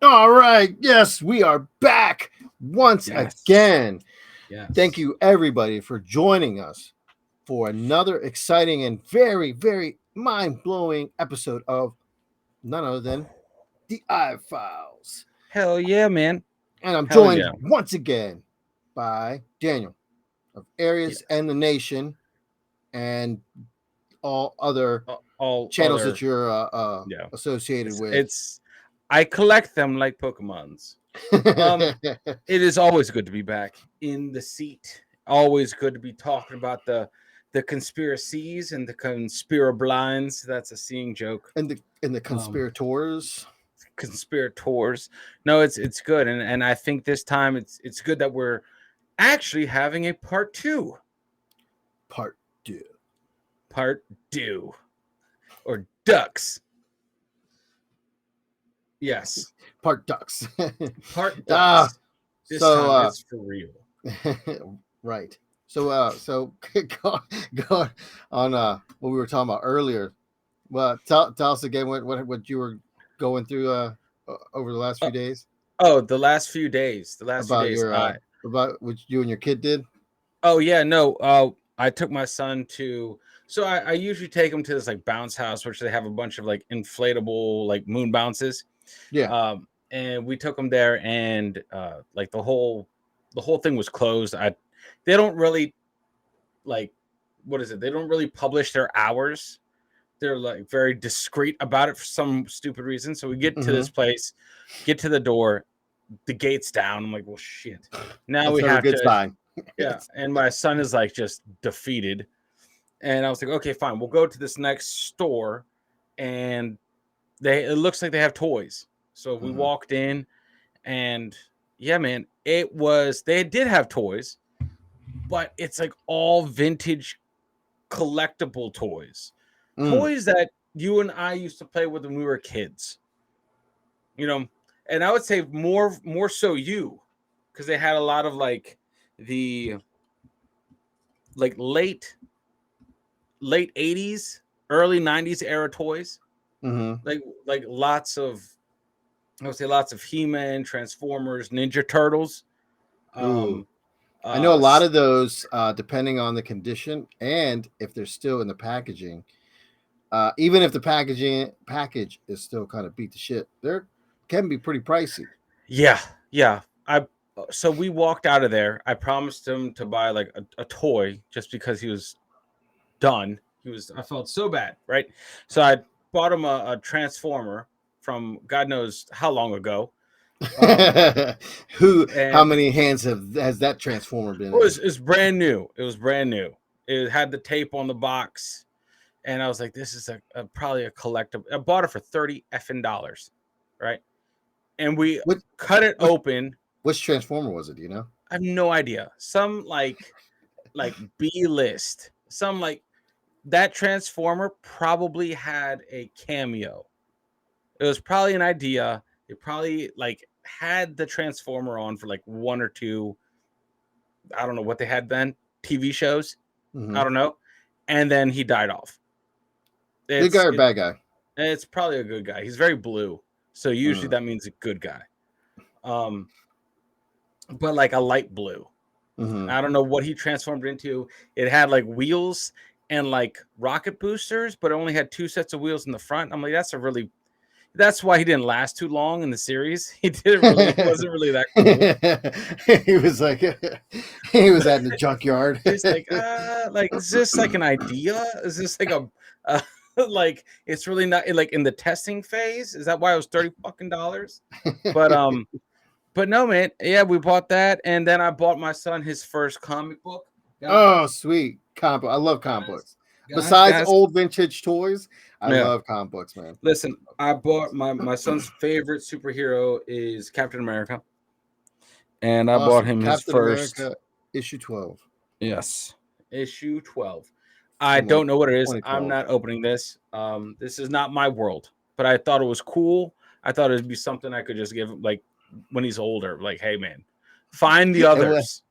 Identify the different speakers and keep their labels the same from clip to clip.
Speaker 1: All right. Yes, we are back once
Speaker 2: Yes.
Speaker 1: again.
Speaker 2: Yes.
Speaker 1: Thank you, everybody, for joining us for another exciting and very, very mind blowing episode of none other than the I Files.
Speaker 2: Hell yeah, man.
Speaker 1: And I'm
Speaker 2: Hell
Speaker 1: joined
Speaker 2: yeah.
Speaker 1: once again by Daniel of
Speaker 2: Yeah.
Speaker 1: Areas and the Nation and all other
Speaker 2: All
Speaker 1: channels
Speaker 2: other
Speaker 1: that you're
Speaker 2: yeah.
Speaker 1: associated
Speaker 2: It's,
Speaker 1: with.
Speaker 2: it's I collect them like Pokemons. Um, it is always good to be back in the seat. Always good to be talking about the conspiracies and the conspirablinds. That's a seeing joke.
Speaker 1: and the conspirators.
Speaker 2: Conspirators. No, it's good, and I think this time it's good that we're actually having a part two.
Speaker 1: Part 2.
Speaker 2: Part two. Or ducks. Yes.
Speaker 1: Part ducks.
Speaker 2: Part
Speaker 1: ah,
Speaker 2: ducks. This
Speaker 1: so
Speaker 2: time it's for real.
Speaker 1: right. So go on what we were talking about earlier. Well, tell us again what you were going through over the last
Speaker 2: Uh,
Speaker 1: few days
Speaker 2: oh, the last few days. The last few
Speaker 1: about
Speaker 2: days.
Speaker 1: your about what you and your kid did.
Speaker 2: Oh yeah, no. I took my son to. So I usually take him to this like bounce house, which they have a bunch of like inflatable like moon bounces.
Speaker 1: Yeah.
Speaker 2: And we took him there, and like the whole thing was closed. They don't really like what is it? They don't really publish their hours. They're like very discreet about it for some stupid reason. So we get to
Speaker 1: Mm-hmm.
Speaker 2: this place, get to the door, the gate's down. I'm like, well, shit. Now
Speaker 1: That's
Speaker 2: we
Speaker 1: never a
Speaker 2: have
Speaker 1: good
Speaker 2: to,
Speaker 1: sign.
Speaker 2: yeah. And my son is like just defeated. And I was like, okay, fine. We'll go to this next store, and it looks like they have toys. So we
Speaker 1: Mm-hmm.
Speaker 2: walked in, and yeah, man, they did have toys, but it's like all vintage collectible toys.
Speaker 1: Mm.
Speaker 2: Toys that you and I used to play with when we were kids, you know, and I would say more so you, because they had a lot of like the like late 80s, early 90s era toys,
Speaker 1: Mm-hmm.
Speaker 2: like lots of I would say lots of He-Man, Transformers, Ninja Turtles.
Speaker 1: Ooh.
Speaker 2: Um,
Speaker 1: I know a
Speaker 2: uh,
Speaker 1: lot of those, depending on the condition and if they're still in the packaging. Even if the package is still kind of beat to shit, they can be pretty pricey.
Speaker 2: yeah, yeah. So we walked out of there. I promised him to buy like a toy just because he was done. I felt so bad, right? So I bought him a transformer from God knows how long ago. Um,
Speaker 1: How
Speaker 2: and
Speaker 1: many hands has that transformer been in?
Speaker 2: it was brand new. It was brand new. It had the tape on the box, and I was like, "This is probably a collectible." I bought it for $30 right? And we
Speaker 1: What
Speaker 2: cut it
Speaker 1: what
Speaker 2: open.
Speaker 1: which transformer was it? Do you know?
Speaker 2: I have no idea. Some like B list. Some like that transformer probably had a cameo. It was probably an idea. It probably like had the transformer on for like one or two. I don't know what they had then. TV shows.
Speaker 1: Mm-hmm.
Speaker 2: I don't know. And then he died off.
Speaker 1: Good guy
Speaker 2: It's
Speaker 1: or
Speaker 2: it,
Speaker 1: bad guy?
Speaker 2: it's probably a good guy. He's very blue, so usually
Speaker 1: Mm.
Speaker 2: that means a good guy. Um, but like a light blue.
Speaker 1: Mm-hmm.
Speaker 2: I don't know what he transformed into. It had like wheels and like rocket boosters, but it only had two sets of wheels in the front. I'm like, that's why he didn't last too long in the series. He wasn't really that cool.
Speaker 1: He was like he was at the junkyard.
Speaker 2: He's like, is this like an idea? Is this like a like it's really not like in the testing phase? Is that why it was $30 fucking? But but no, man. Yeah, we bought that, and then I bought my son his first comic book.
Speaker 1: Oh, sweet comic book. I love comic
Speaker 2: Guys,
Speaker 1: books. Besides
Speaker 2: guys.
Speaker 1: old vintage toys, I
Speaker 2: Yeah.
Speaker 1: love comic books, man.
Speaker 2: Listen, I bought my son's favorite superhero is Captain America, and I bought
Speaker 1: Awesome.
Speaker 2: him his
Speaker 1: Captain
Speaker 2: first.
Speaker 1: America issue 12
Speaker 2: Yes, issue 12. I
Speaker 1: from like
Speaker 2: don't know what it is. I'm
Speaker 1: 2012.
Speaker 2: not opening this. This is not my world, but I thought it was cool. I thought it'd be something I could just give him, like when he's older. Like, hey man, find the
Speaker 1: And what
Speaker 2: others.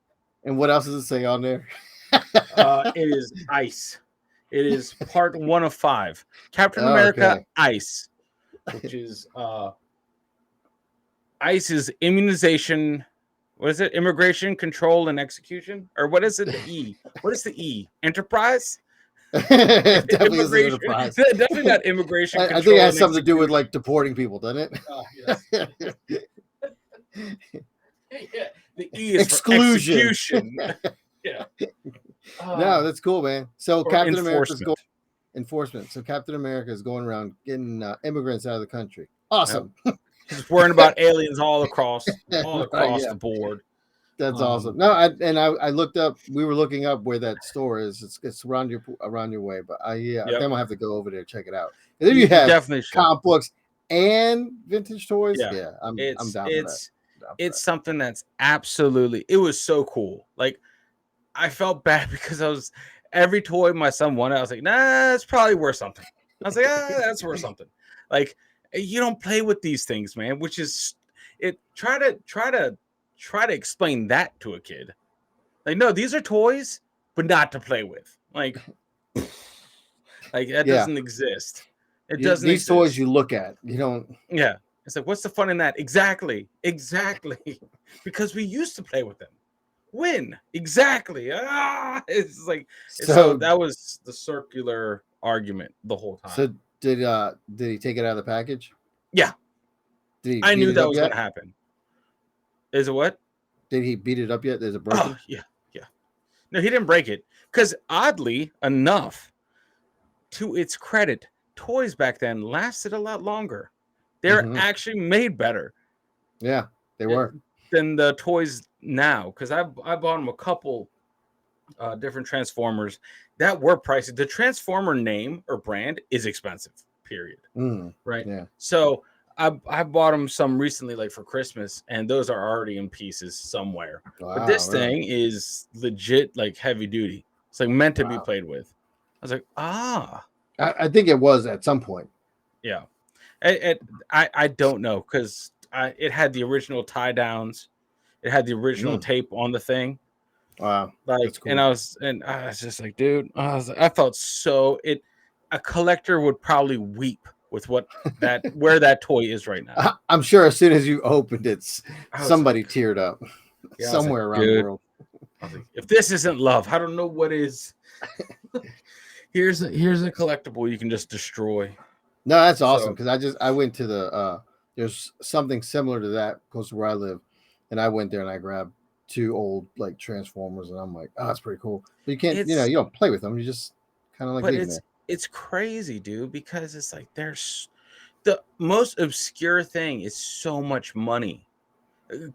Speaker 1: and what else does it say on there?
Speaker 2: It is Ice. It is part 1 of 5. Captain
Speaker 1: Oh,
Speaker 2: America
Speaker 1: okay.
Speaker 2: Ice, which is ICE's immunization. What is it? Immigration control and execution, or what is it? The E. What is the E? Enterprise.
Speaker 1: It definitely is an
Speaker 2: Immigration.
Speaker 1: enterprise.
Speaker 2: Definitely not immigration
Speaker 1: I think it
Speaker 2: control
Speaker 1: has
Speaker 2: and
Speaker 1: something to do with
Speaker 2: execution.
Speaker 1: like deporting people, doesn't
Speaker 2: Yes.
Speaker 1: it?
Speaker 2: Yeah. The E is for
Speaker 1: Exclusion.
Speaker 2: execution. Yeah.
Speaker 1: No, that's cool, man. So
Speaker 2: Or
Speaker 1: Captain America's going
Speaker 2: enforcement.
Speaker 1: enforcement. So Captain America is going around getting immigrants out of the country.
Speaker 2: Yep.
Speaker 1: Awesome.
Speaker 2: Just worrying about aliens all across
Speaker 1: Right, yeah.
Speaker 2: the board.
Speaker 1: That's awesome. No, I looked up. We were looking up where that store is. It's around your way. But I
Speaker 2: Yep.
Speaker 1: then we'll have to go over there and check it out. And then
Speaker 2: You
Speaker 1: you have
Speaker 2: definitely should.
Speaker 1: comic books and vintage toys.
Speaker 2: Yeah.
Speaker 1: Yeah, I'm
Speaker 2: It's
Speaker 1: down for that. Down for
Speaker 2: it's something that's absolutely, it was so cool. Like, I felt bad because I was, every toy my son wanted, I was like, nah, it's probably worth something. I was like, that's worth something. Like, you don't play with these things, man, which is it. Try to explain that to a kid. Like, no, these are toys, but not to play with. Like that
Speaker 1: Yeah.
Speaker 2: doesn't exist. It doesn't
Speaker 1: These toys
Speaker 2: exist.
Speaker 1: you look at. You don't.
Speaker 2: Yeah. It's like, what's the fun in that? Exactly. Because we used to play with them. When? Exactly. It's like, so
Speaker 1: So
Speaker 2: that was the circular argument the whole time.
Speaker 1: so did he take it out of the package?
Speaker 2: Yeah.
Speaker 1: Did he
Speaker 2: I
Speaker 1: beat
Speaker 2: knew
Speaker 1: it
Speaker 2: that
Speaker 1: up
Speaker 2: was
Speaker 1: yet?
Speaker 2: gonna happen. Is it what?
Speaker 1: Did he beat it up yet? Is it
Speaker 2: Oh,
Speaker 1: broken?
Speaker 2: yeah. No, he didn't break it. Because oddly enough, to its credit, toys back then lasted a lot longer. They're
Speaker 1: Mhm.
Speaker 2: actually made better
Speaker 1: Yeah, they were.
Speaker 2: than the toys now. Because I bought them a couple different Transformers that were pricey. The Transformer name or brand is expensive, period.
Speaker 1: Mm,
Speaker 2: Right.
Speaker 1: yeah.
Speaker 2: So I bought them some recently, like for Christmas, and those are already in pieces somewhere. But
Speaker 1: Wow.
Speaker 2: this
Speaker 1: Really?
Speaker 2: thing is legit, like heavy duty. It's like meant to be
Speaker 1: Wow.
Speaker 2: played with. I was like,
Speaker 1: I think it was at some point.
Speaker 2: yeah. I don't know, because it had the original tie downs. It had the original tape on the thing.
Speaker 1: Wow.
Speaker 2: Like,
Speaker 1: That's cool.
Speaker 2: and I was just like, dude, I felt so a collector would probably weep with where that toy is right now.
Speaker 1: I'm sure as soon as you opened it,
Speaker 2: I was
Speaker 1: somebody
Speaker 2: like,
Speaker 1: teared up
Speaker 2: yeah, I was like,
Speaker 1: somewhere around the
Speaker 2: dude,
Speaker 1: world.
Speaker 2: I was like, if this isn't love, I don't know what is. Here's a collectible you can just destroy.
Speaker 1: No, that's awesome
Speaker 2: So
Speaker 1: because I went to the there's something similar to that close to where I live, and I went there and I grabbed two old like Transformers, and I'm like, oh, that's pretty cool. But you can't,
Speaker 2: it's
Speaker 1: you don't play with them. You just kind of like
Speaker 2: but
Speaker 1: leave them there.
Speaker 2: it's crazy, dude, because it's like there's the most obscure thing is so much money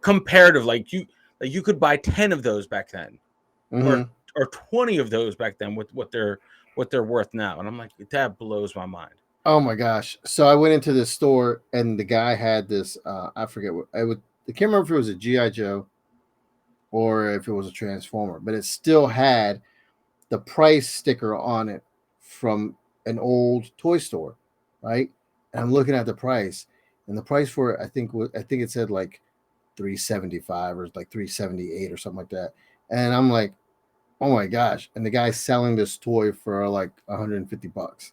Speaker 2: comparative. Like you could buy 10 of those back then,
Speaker 1: Mm-hmm.
Speaker 2: or 20 of those back then with what they're worth now. And I'm like, that blows my mind.
Speaker 1: Oh my gosh! So I went into this store and the guy had this. I forget what I would. I can't remember if it was a GI Joe or if it was a Transformer, but it still had the price sticker on it from an old toy store, right? And I'm looking at the price, and the price for it, I think it said like 375 or like 378 or something like that. And I'm like, oh my gosh! And the guy's selling this toy for like $150.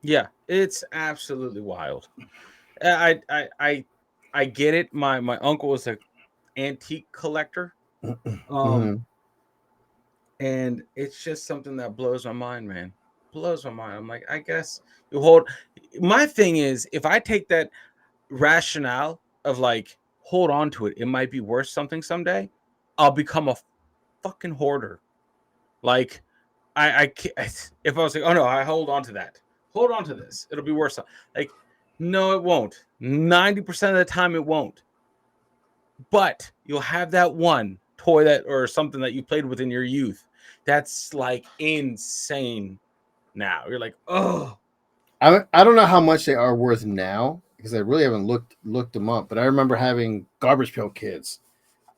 Speaker 2: Yeah, it's absolutely wild. I get it. My uncle was an antique collector.
Speaker 1: Mm-hmm.
Speaker 2: And it's just something that blows my mind, man. Blows my mind. I'm like, I guess you hold. My thing is, if I take that rationale of like, hold on to it, it might be worth something someday, I'll become a fucking hoarder. Like, I can't, if I was like, oh no, I hold on to that, hold on to this, it'll be worth something. Like, no, it won't. 90% of the time, it won't. But you'll have that one toy that or something that you played with in your youth that's like insane now. You're like, oh,
Speaker 1: I don't know how much they are worth now because I really haven't looked them up. But I remember having Garbage Pail Kids,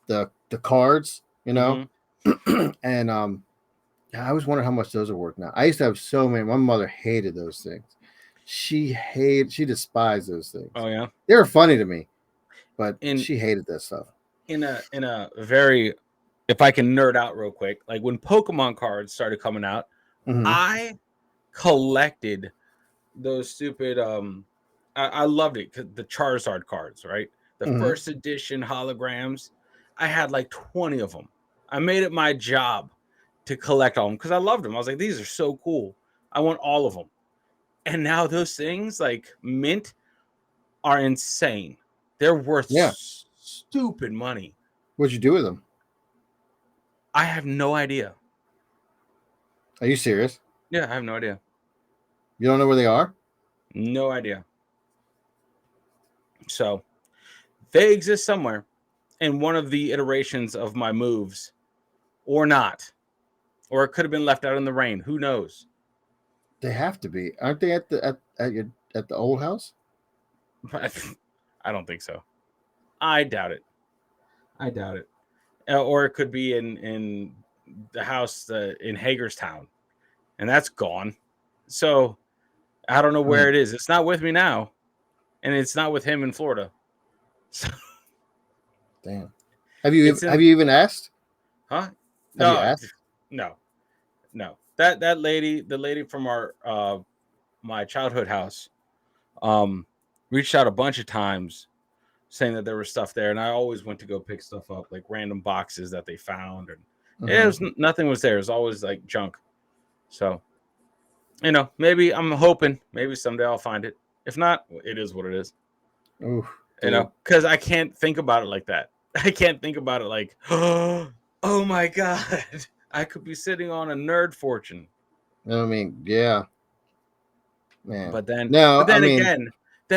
Speaker 1: the cards,
Speaker 2: mm-hmm.
Speaker 1: and I always wonder how much those are worth now. I used to have so many. My mother hated those things. She despised those things.
Speaker 2: Oh yeah,
Speaker 1: They were funny to me, but
Speaker 2: in
Speaker 1: she hated that stuff.
Speaker 2: in a very, if I can nerd out real quick, like when Pokemon cards started coming out,
Speaker 1: Mm-hmm.
Speaker 2: I collected those stupid I loved it because the Charizard cards, right? The
Speaker 1: Hmm.
Speaker 2: first edition holograms. I had like 20 of them. I made it my job to collect all them because I loved them. I was like, these are so cool. I want all of them. And now those things like mint are insane. They're worth
Speaker 1: Yeah.
Speaker 2: stupid money.
Speaker 1: What'd you do with them?
Speaker 2: I have no idea.
Speaker 1: Are you serious?
Speaker 2: Yeah, I have no idea.
Speaker 1: You don't know where they are?
Speaker 2: No idea. So they exist somewhere in one of the iterations of my moves, or not. Or it could have been left out in the rain. Who knows?
Speaker 1: They have to be. Aren't they at the old house?
Speaker 2: I don't think so. I doubt it. I doubt it. Or it could be in the house in Hagerstown, and that's gone. So I don't know
Speaker 1: Hmm.
Speaker 2: where it is. It's not with me now, and it's not with him in Florida. So
Speaker 1: Damn.
Speaker 2: it's
Speaker 1: Have
Speaker 2: in,
Speaker 1: you even asked?
Speaker 2: huh?
Speaker 1: Have you
Speaker 2: No,
Speaker 1: asked?
Speaker 2: no, no. That lady, the lady from our my childhood house, um, reached out a bunch of times saying that there was stuff there, and I always went to go pick stuff up, like random boxes that they found, and it
Speaker 1: Hmm.
Speaker 2: was nothing was there. It was always like junk. So maybe I'm hoping maybe someday I'll find it. If not, it is what it is.
Speaker 1: Oh, dude.
Speaker 2: Because I can't think about it like that. I can't think about it like, oh my god, I could be sitting on a nerd fortune.
Speaker 1: I mean, yeah, man.
Speaker 2: But then,
Speaker 1: No,
Speaker 2: but
Speaker 1: I
Speaker 2: then
Speaker 1: mean,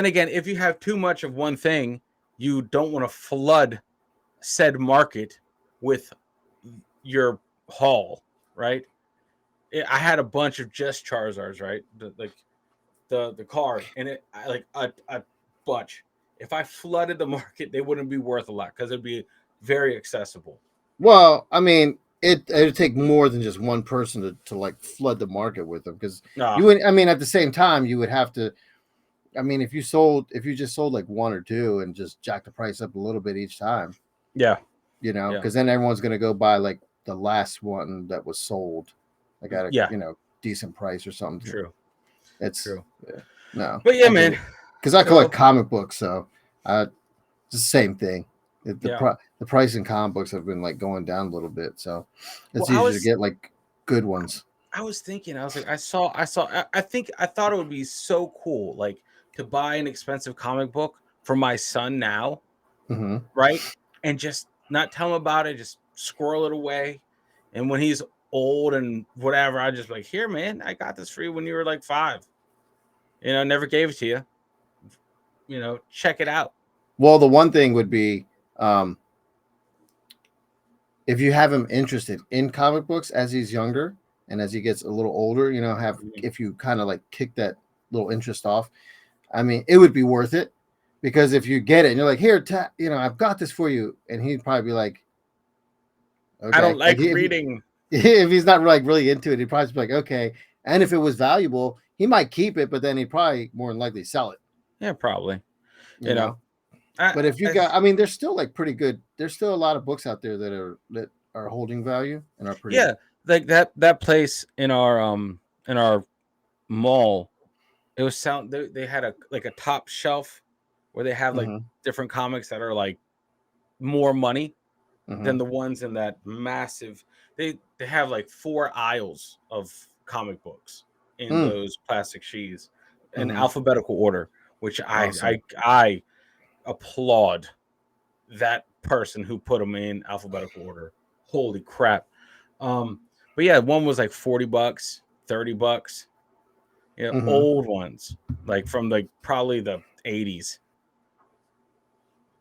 Speaker 2: again, if you have too much of one thing, you don't want to flood said market with your haul, right? I had a bunch of just Charizards, right? The card, and like a bunch. If I flooded the market, they wouldn't be worth a lot because it'd be very accessible.
Speaker 1: well, I mean, it'd take more than just one person to like flood the market with them because you
Speaker 2: Ah,
Speaker 1: would. I mean, at the same time, you would have to. I mean, if you just sold like one or two and just jack the price up a little bit each time,
Speaker 2: yeah, yeah,
Speaker 1: because then everyone's gonna go buy like the last one that was sold, like at a
Speaker 2: yeah.
Speaker 1: decent price or something.
Speaker 2: True,
Speaker 1: It's
Speaker 2: true.
Speaker 1: yeah, no,
Speaker 2: But yeah,
Speaker 1: I get
Speaker 2: man.
Speaker 1: it because I collect
Speaker 2: So
Speaker 1: comic books, so it's the same thing.
Speaker 2: yeah.
Speaker 1: The price in comic books have been like going down a little bit, so
Speaker 2: Well,
Speaker 1: it's easier to get like good ones.
Speaker 2: I was thinking, I was like, I thought it would be so cool, like to buy an expensive comic book for my son now,
Speaker 1: Hmm.
Speaker 2: right? And just not tell him about it, just squirrel it away. And when he's old and whatever, I just like, here, man, I got this for you when you were like 5. Never gave it to you. Check it out.
Speaker 1: Well, the one thing would be um, if you have him interested in comic books as he's younger and as he gets a little older, have
Speaker 2: Mhm.
Speaker 1: if you kind of like kick that little interest off, I mean, it would be worth it because if you get it and you're like, here, I've got this for you, and he'd probably be like,
Speaker 2: I don't
Speaker 1: okay, like
Speaker 2: like reading.
Speaker 1: if he's not like really into it, he'd probably be like, okay. And if it was valuable, he might keep it, but then he'd probably more than likely sell it,
Speaker 2: Yeah, probably.
Speaker 1: you
Speaker 2: You know,
Speaker 1: know.
Speaker 2: I,
Speaker 1: But if you
Speaker 2: I
Speaker 1: got, I mean, there's still like pretty good. There's still a lot of books out there that are holding value and are pretty.
Speaker 2: yeah, like that place in our mall. It was sound. They had a top shelf where they have like
Speaker 1: Mm-hmm,
Speaker 2: different comics that are like more money
Speaker 1: mm-hmm,
Speaker 2: than the ones in that massive. They have like 4 aisles of comic books in
Speaker 1: mm,
Speaker 2: those plastic sheaths in
Speaker 1: mm-hmm.
Speaker 2: alphabetical order, which I
Speaker 1: Awesome.
Speaker 2: I I applaud that person who put them in alphabetical order. Holy crap! Um, but yeah, one was like $40, $30.
Speaker 1: Mm-hmm.
Speaker 2: Old ones, like from like probably the 80s.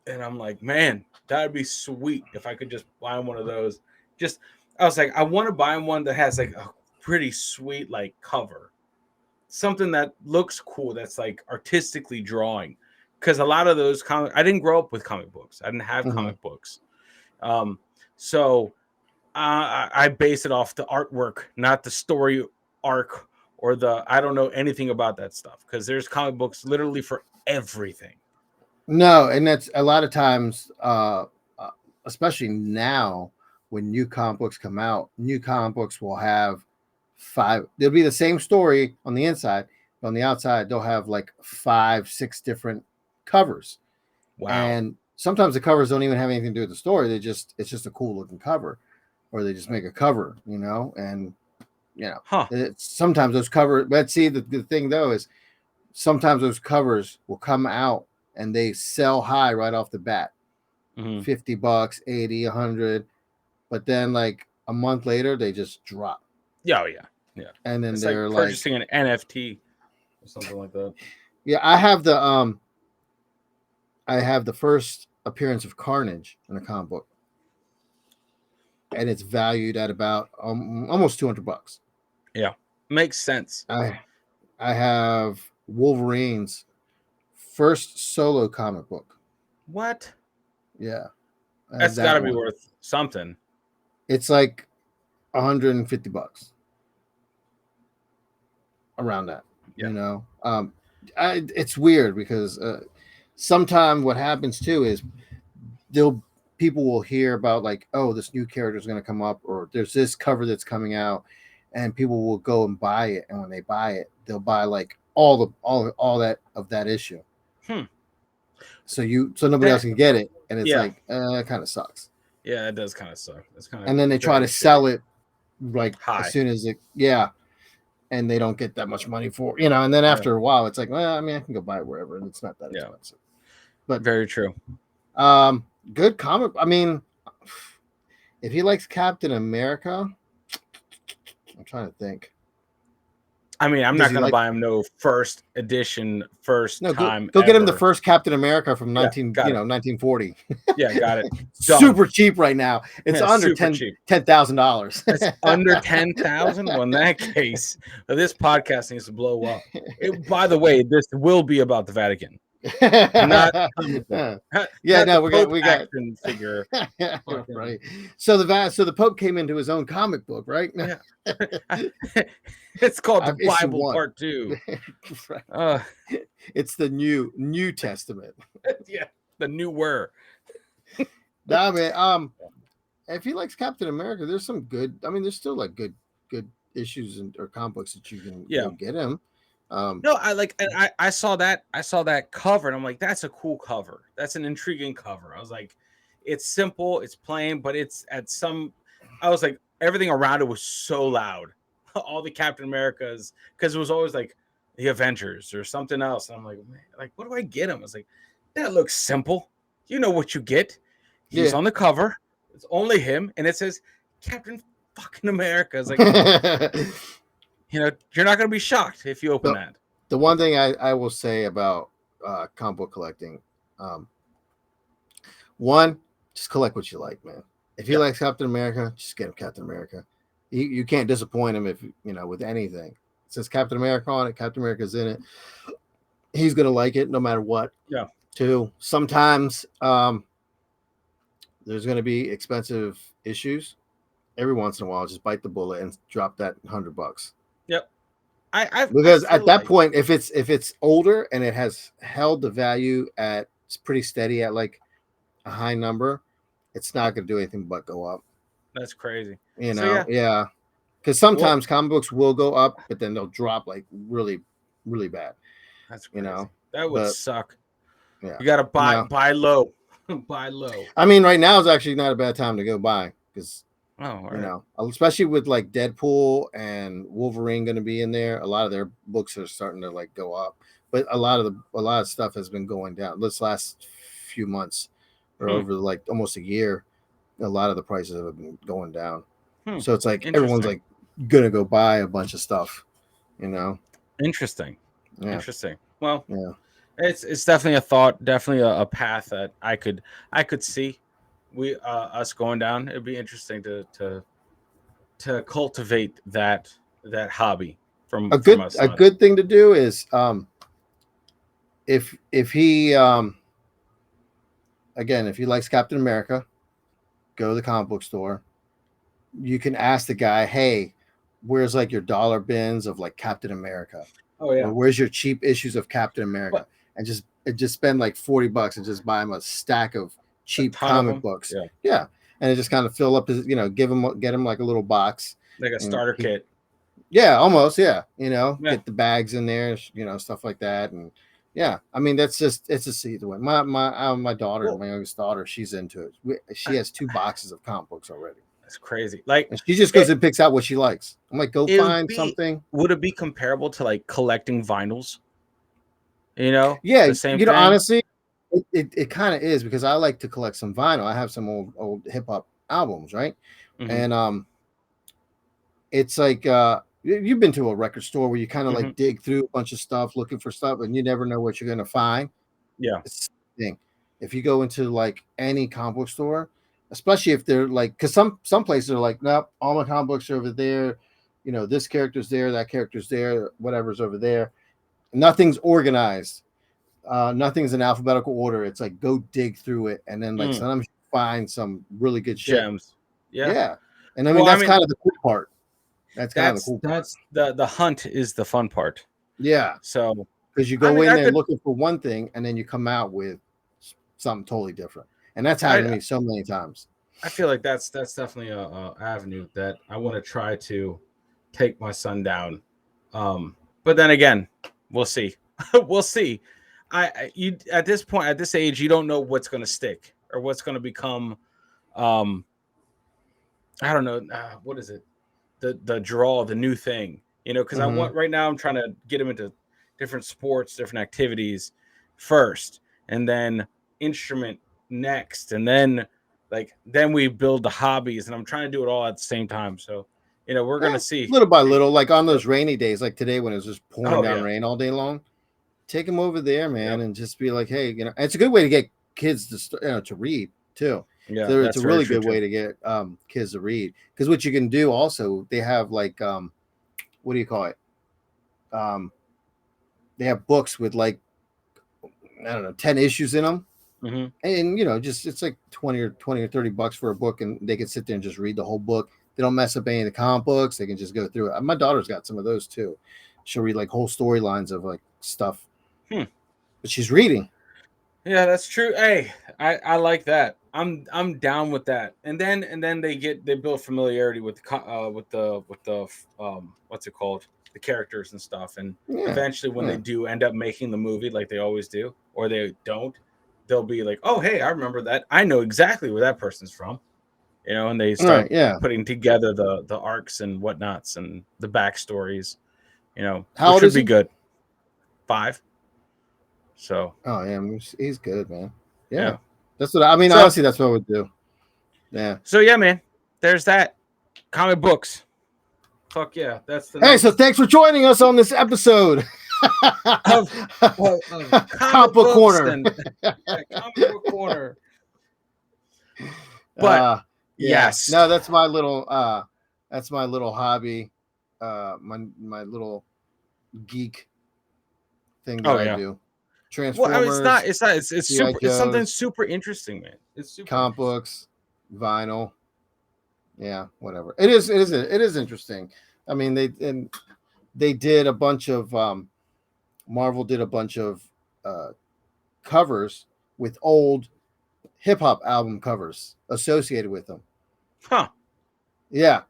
Speaker 2: And I'm like, man, that'd be sweet if I could just buy one of those. Just I was like, I want to buy one that has like a pretty sweet like cover. Something that looks cool that's like artistically drawing. Because a lot of those I didn't grow up with comic books. I didn't have
Speaker 1: Mm-hmm.
Speaker 2: comic books. Um, so I base it off the artwork, not the story arc or I don't know anything about that stuff because there's comic books literally for everything.
Speaker 1: No, and that's a lot of times, uh, especially now when new comic books come out. New comic books will have five. They'll be the same story on the inside, on the outside they'll have like 5, 6 different covers,
Speaker 2: Wow.
Speaker 1: and sometimes the covers don't even have anything to do with the story. It's just a cool looking cover, or they just make a cover, and
Speaker 2: Huh.
Speaker 1: sometimes those covers. But see, the thing though is sometimes those covers will come out and they sell high right off the bat,
Speaker 2: Hmm.
Speaker 1: $50, 80, 100, but then like a month later they just drop,
Speaker 2: Yeah, oh, yeah, yeah.
Speaker 1: and then
Speaker 2: It's like
Speaker 1: they're like,
Speaker 2: purchasing an NFT or something like that.
Speaker 1: yeah, I have the first appearance of Carnage in a comic book, and it's valued at about almost $200.
Speaker 2: Yeah, makes sense.
Speaker 1: I have Wolverine's first solo comic book.
Speaker 2: What?
Speaker 1: Yeah, I have
Speaker 2: That's got to
Speaker 1: that
Speaker 2: be
Speaker 1: one.
Speaker 2: worth something.
Speaker 1: It's like $150 around that.
Speaker 2: Yeah.
Speaker 1: It's weird because sometimes what happens too is they'll people will hear about like, oh, this new character is going to come up, or there's this cover that's coming out, and people will go and buy it, and when they buy it they'll buy like all that of that issue,
Speaker 2: Hmm.
Speaker 1: so nobody
Speaker 2: That,
Speaker 1: else can get it, and it's
Speaker 2: yeah.
Speaker 1: like it kind of sucks.
Speaker 2: Yeah, it does kind of suck. It's kind of
Speaker 1: And then they try
Speaker 2: very
Speaker 1: to
Speaker 2: shitty.
Speaker 1: sell it like as
Speaker 2: High.
Speaker 1: soon as it, yeah, and they don't get that much money for, and then
Speaker 2: Yeah.
Speaker 1: after a while it's like, well, I mean, I can go buy it wherever and it's not that
Speaker 2: Yeah.
Speaker 1: expensive. But
Speaker 2: Very true.
Speaker 1: good comic. I mean, if he likes Captain America, I'm trying to think.
Speaker 2: I mean, I'm
Speaker 1: Does
Speaker 2: not
Speaker 1: he
Speaker 2: gonna
Speaker 1: like,
Speaker 2: buy him no first edition, first
Speaker 1: no,
Speaker 2: time
Speaker 1: go get him the
Speaker 2: ever.
Speaker 1: first Captain America from
Speaker 2: Yeah, got it.
Speaker 1: 1940.
Speaker 2: Yeah, got it. Done.
Speaker 1: Super cheap right now. It's
Speaker 2: Yeah,
Speaker 1: under
Speaker 2: super cheap.
Speaker 1: $10,000.
Speaker 2: It's under 10,000. Well, in that case, this podcast needs to blow up. By the way, this will be about the Vatican, not the comic book,
Speaker 1: Yeah,
Speaker 2: not the
Speaker 1: no,
Speaker 2: Pope
Speaker 1: we got
Speaker 2: action figure. Fucking,
Speaker 1: right. So the Pope came into his own comic book, right?
Speaker 2: yeah. It's called
Speaker 1: I
Speaker 2: the
Speaker 1: have issue
Speaker 2: Bible
Speaker 1: 1.
Speaker 2: Part 2.
Speaker 1: Right. It's the New Testament.
Speaker 2: Yeah, the new word.
Speaker 1: Nah, man. If he likes Captain America, there's some good. I mean, there's still like good issues or comic books that you can
Speaker 2: Yeah.
Speaker 1: go get him.
Speaker 2: No, I like, and I saw that cover, and I'm like, that's a cool cover. That's an intriguing cover. I was like, it's simple, it's plain, but it's at some. I was like, everything around it was so loud. All the Captain Americas, because it was always like the Avengers or something else. And I'm like, man, like, what do I get him? I was like, that looks simple. You know what you get. He's
Speaker 1: Yeah.
Speaker 2: on the cover. It's only him, and it says Captain fucking America. It's like, you're not gonna be shocked if you open that.
Speaker 1: The one thing I will say about comic book collecting, one, just collect what you like, man. If he likes Captain America, just get him Captain America. You can't disappoint him if with anything. It says Captain America on it. Captain America's in it. He's gonna like it no matter what.
Speaker 2: Yeah.
Speaker 1: Too. Sometimes there's gonna be expensive issues. Every once in a while, just bite the bullet and drop that $100.
Speaker 2: Yep.
Speaker 1: Because
Speaker 2: I
Speaker 1: at that
Speaker 2: like,
Speaker 1: point, if it's older and it has held the value at, it's pretty steady at like a high number, it's not going to do anything but go up.
Speaker 2: that's crazy.
Speaker 1: Yeah. Because sometimes comic books will go up, but then they'll drop like really, really bad.
Speaker 2: That's crazy. That would suck.
Speaker 1: Yeah,
Speaker 2: you got to buy low, buy low.
Speaker 1: I mean, right now is actually not a bad time to go buy because
Speaker 2: right.
Speaker 1: Especially with like Deadpool and Wolverine going to be in there. A lot of their books are starting to like go up, but a lot of stuff has been going down. This last few months or over like almost a year, a lot of the prices have been going down. So it's like everyone's like gonna go buy a bunch of stuff,
Speaker 2: Interesting.
Speaker 1: Yeah.
Speaker 2: Interesting. Well,
Speaker 1: yeah,
Speaker 2: it's definitely a thought, definitely a path that I could see us going down. It'd be interesting to cultivate that hobby from us.
Speaker 1: A good thing to do is if he again, if he likes Captain America, go to the comic book store. You can ask the guy, hey, where's like your dollar bins of like Captain America?
Speaker 2: Oh yeah.
Speaker 1: Or where's your cheap issues of Captain America? And just spend like $40 and just buy him a stack of cheap comic books. Yeah. And it just kind of fill up his, get him like a little box.
Speaker 2: Like a starter kit.
Speaker 1: Yeah, almost. Yeah,
Speaker 2: Yeah.
Speaker 1: get the bags in there, stuff like that, and yeah, I mean that's just it's just either way. My daughter,
Speaker 2: Well,
Speaker 1: my youngest daughter, she's into it. She
Speaker 2: I-
Speaker 1: has 2 boxes of comic books already,
Speaker 2: that's crazy. Like
Speaker 1: and she just goes
Speaker 2: it,
Speaker 1: and picks out what she likes. I'm like, go
Speaker 2: it would
Speaker 1: find
Speaker 2: be.
Speaker 1: something.
Speaker 2: Would it be comparable to like collecting vinyls? You know,
Speaker 1: Yeah,
Speaker 2: the same thing.
Speaker 1: honestly, it kind of is because I like to collect some vinyl. I have some old hip hop albums, right?
Speaker 2: Hmm.
Speaker 1: And it's like you've been to a record store where you kind of
Speaker 2: Hmm.
Speaker 1: like dig through a bunch of stuff looking for stuff, and you never know what you're gonna find.
Speaker 2: Yeah.
Speaker 1: It's the thing. If you go into like any comic book store, especially if they're like, because some places are like, nope, all my comic books are over there. This character's there, that character's there, whatever's over there. Nothing's organized. Nothing's in alphabetical order. It's like go dig through it, and then like
Speaker 2: Mm,
Speaker 1: sometimes you find some really good shit.
Speaker 2: gems. Yeah.
Speaker 1: Yeah, and I mean
Speaker 2: Well, I
Speaker 1: that's
Speaker 2: mean,
Speaker 1: kind of the cool part. That's kind of the cool part.
Speaker 2: that's the hunt is the fun part.
Speaker 1: Yeah,
Speaker 2: So,
Speaker 1: because you
Speaker 2: I
Speaker 1: go
Speaker 2: mean,
Speaker 1: in
Speaker 2: I
Speaker 1: there
Speaker 2: could.
Speaker 1: looking for one thing, and then you come out with something totally different, and that's happened
Speaker 2: I
Speaker 1: to me so many times.
Speaker 2: I feel like that's definitely a avenue that I want to try to take my son down. But then again, we'll see. We'll see. You at this point, at this age, you don't know what's going to stick or what's going to become. Um, I don't know. What is it? The draw, the new thing. Because I
Speaker 1: Hmm.
Speaker 2: want right now. I'm trying to get him into different sports, different activities first, and then instrument next, and then we build the hobbies, and I'm trying to do it all at the same time. So, we're gonna
Speaker 1: Yeah,
Speaker 2: see.
Speaker 1: little by little, like on those rainy days, like today when it was just pouring
Speaker 2: Oh
Speaker 1: down
Speaker 2: yeah.
Speaker 1: rain all day long. Take them over there, man,
Speaker 2: Yep.
Speaker 1: and just be like, hey, it's a good way to get kids to to read too.
Speaker 2: Yeah,
Speaker 1: So it's a
Speaker 2: that's very
Speaker 1: really
Speaker 2: true
Speaker 1: good
Speaker 2: too.
Speaker 1: way to get kids to read because what you can do also, they have like what do you call it? Um, they have books with like I don't know 10 issues in them,
Speaker 2: Hmm.
Speaker 1: and just it's like 20 or 30 bucks for a book, and they can sit there and just read the whole book. They don't mess up any of the comic books. They can just go through it. My daughter's got some of those too. She'll read like whole storylines of like stuff,
Speaker 2: Hmm.
Speaker 1: but she's reading.
Speaker 2: Yeah, that's true. Hey, I like that. I'm down with that. And then they build familiarity with what's it called, the characters and stuff. And
Speaker 1: Yeah,
Speaker 2: eventually, when they
Speaker 1: yeah.
Speaker 2: do end up making the movie, like they always do, or they don't, they'll be like, oh hey, I remember that. I know exactly where that person's from. And they
Speaker 1: All right,
Speaker 2: start
Speaker 1: yeah.
Speaker 2: putting together the arcs and whatnots and the backstories.
Speaker 1: How
Speaker 2: Which
Speaker 1: old
Speaker 2: would
Speaker 1: is
Speaker 2: be
Speaker 1: he?
Speaker 2: good. 5. So
Speaker 1: Oh yeah, he's good, man.
Speaker 2: yeah.
Speaker 1: Yeah, that's what I mean.
Speaker 2: So
Speaker 1: Honestly, that's what I would do. Yeah.
Speaker 2: so yeah, man. There's that. Comic books. Fuck yeah, that's the
Speaker 1: Hey, so
Speaker 2: next
Speaker 1: thanks for joining us on this episode.
Speaker 2: of of
Speaker 1: Comic
Speaker 2: comic
Speaker 1: book
Speaker 2: books
Speaker 1: corner.
Speaker 2: and yeah, comic book corner. But
Speaker 1: Yeah.
Speaker 2: yes,
Speaker 1: No, that's my little hobby. My little geek thing that
Speaker 2: oh
Speaker 1: I
Speaker 2: yeah.
Speaker 1: do.
Speaker 2: Well, I mean,
Speaker 1: Transformers,
Speaker 2: it's
Speaker 1: GI
Speaker 2: super. It's something
Speaker 1: Joes,
Speaker 2: super interesting, man. It's super
Speaker 1: comic
Speaker 2: interesting.
Speaker 1: books, vinyl. Yeah, whatever. It is interesting. I mean, they did a bunch of Marvel did a bunch of uh, covers with old hip hop album covers associated with them.
Speaker 2: Huh?
Speaker 1: Yeah,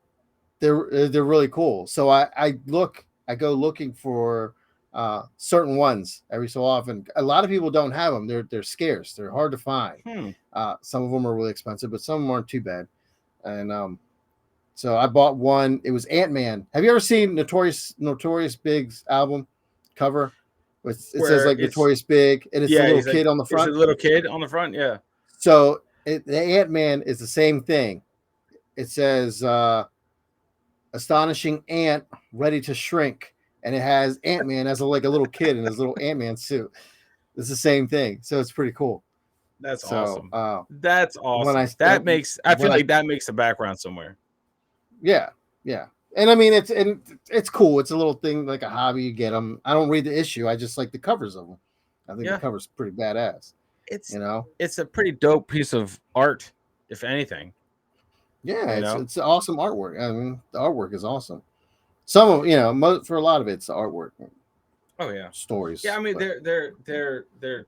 Speaker 1: they're really cool. So I go looking for certain ones every so often. A lot of people don't have them. They're scarce. They're hard to find.
Speaker 2: Hmm.
Speaker 1: Some of them are really expensive, but some of them aren't too bad. And so I bought one. It was Ant Man. Have you ever seen Notorious Big's album cover? It says
Speaker 2: Where
Speaker 1: like
Speaker 2: it's
Speaker 1: Notorious Big, and it's the
Speaker 2: yeah,
Speaker 1: little
Speaker 2: he's like
Speaker 1: kid on the
Speaker 2: it's a
Speaker 1: front.
Speaker 2: little kid on the front. Yeah.
Speaker 1: So the Ant Man is the same thing. It says astonishing ant ready to shrink, and it has Ant Man as like a little kid in his little Ant Man suit. It's the same thing, so it's pretty cool.
Speaker 2: That's
Speaker 1: So
Speaker 2: awesome. That's
Speaker 1: when I
Speaker 2: awesome. That makes I feel
Speaker 1: when I
Speaker 2: like that makes a background somewhere.
Speaker 1: yeah, yeah, and I mean it's cool. It's a little thing like a hobby. You get them. I don't read the issue. I just like the covers of them. I think the
Speaker 2: Yeah.
Speaker 1: cover's pretty badass.
Speaker 2: It's
Speaker 1: You know.
Speaker 2: it's a pretty dope piece of art, if anything.
Speaker 1: Yeah,
Speaker 2: You
Speaker 1: it's
Speaker 2: know.
Speaker 1: it's awesome artwork. I mean, the artwork is awesome. Some of for a lot of it's the artwork
Speaker 2: Oh yeah. Yeah,
Speaker 1: stories,
Speaker 2: I mean
Speaker 1: but
Speaker 2: they're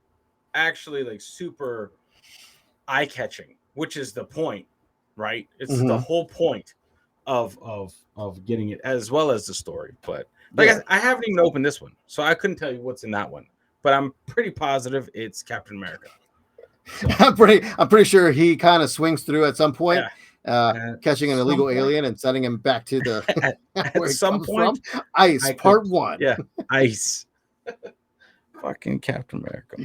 Speaker 2: actually like super eye catching, which is the point, right? It's the
Speaker 1: mhm.
Speaker 2: whole point of getting it as well as the story. But like
Speaker 1: Yeah.
Speaker 2: I haven't even opened this one, so I couldn't tell you what's in that one. But I'm pretty positive it's Captain America. So
Speaker 1: I'm pretty sure he kind of swings through at some point,
Speaker 2: yeah, at
Speaker 1: catching an
Speaker 2: some
Speaker 1: illegal
Speaker 2: point,
Speaker 1: alien and sending him back to the
Speaker 2: at,
Speaker 1: where
Speaker 2: at
Speaker 1: he
Speaker 2: some
Speaker 1: comes
Speaker 2: point,
Speaker 1: from. Ice
Speaker 2: I could,
Speaker 1: Part One.
Speaker 2: yeah, ice, fucking Captain America.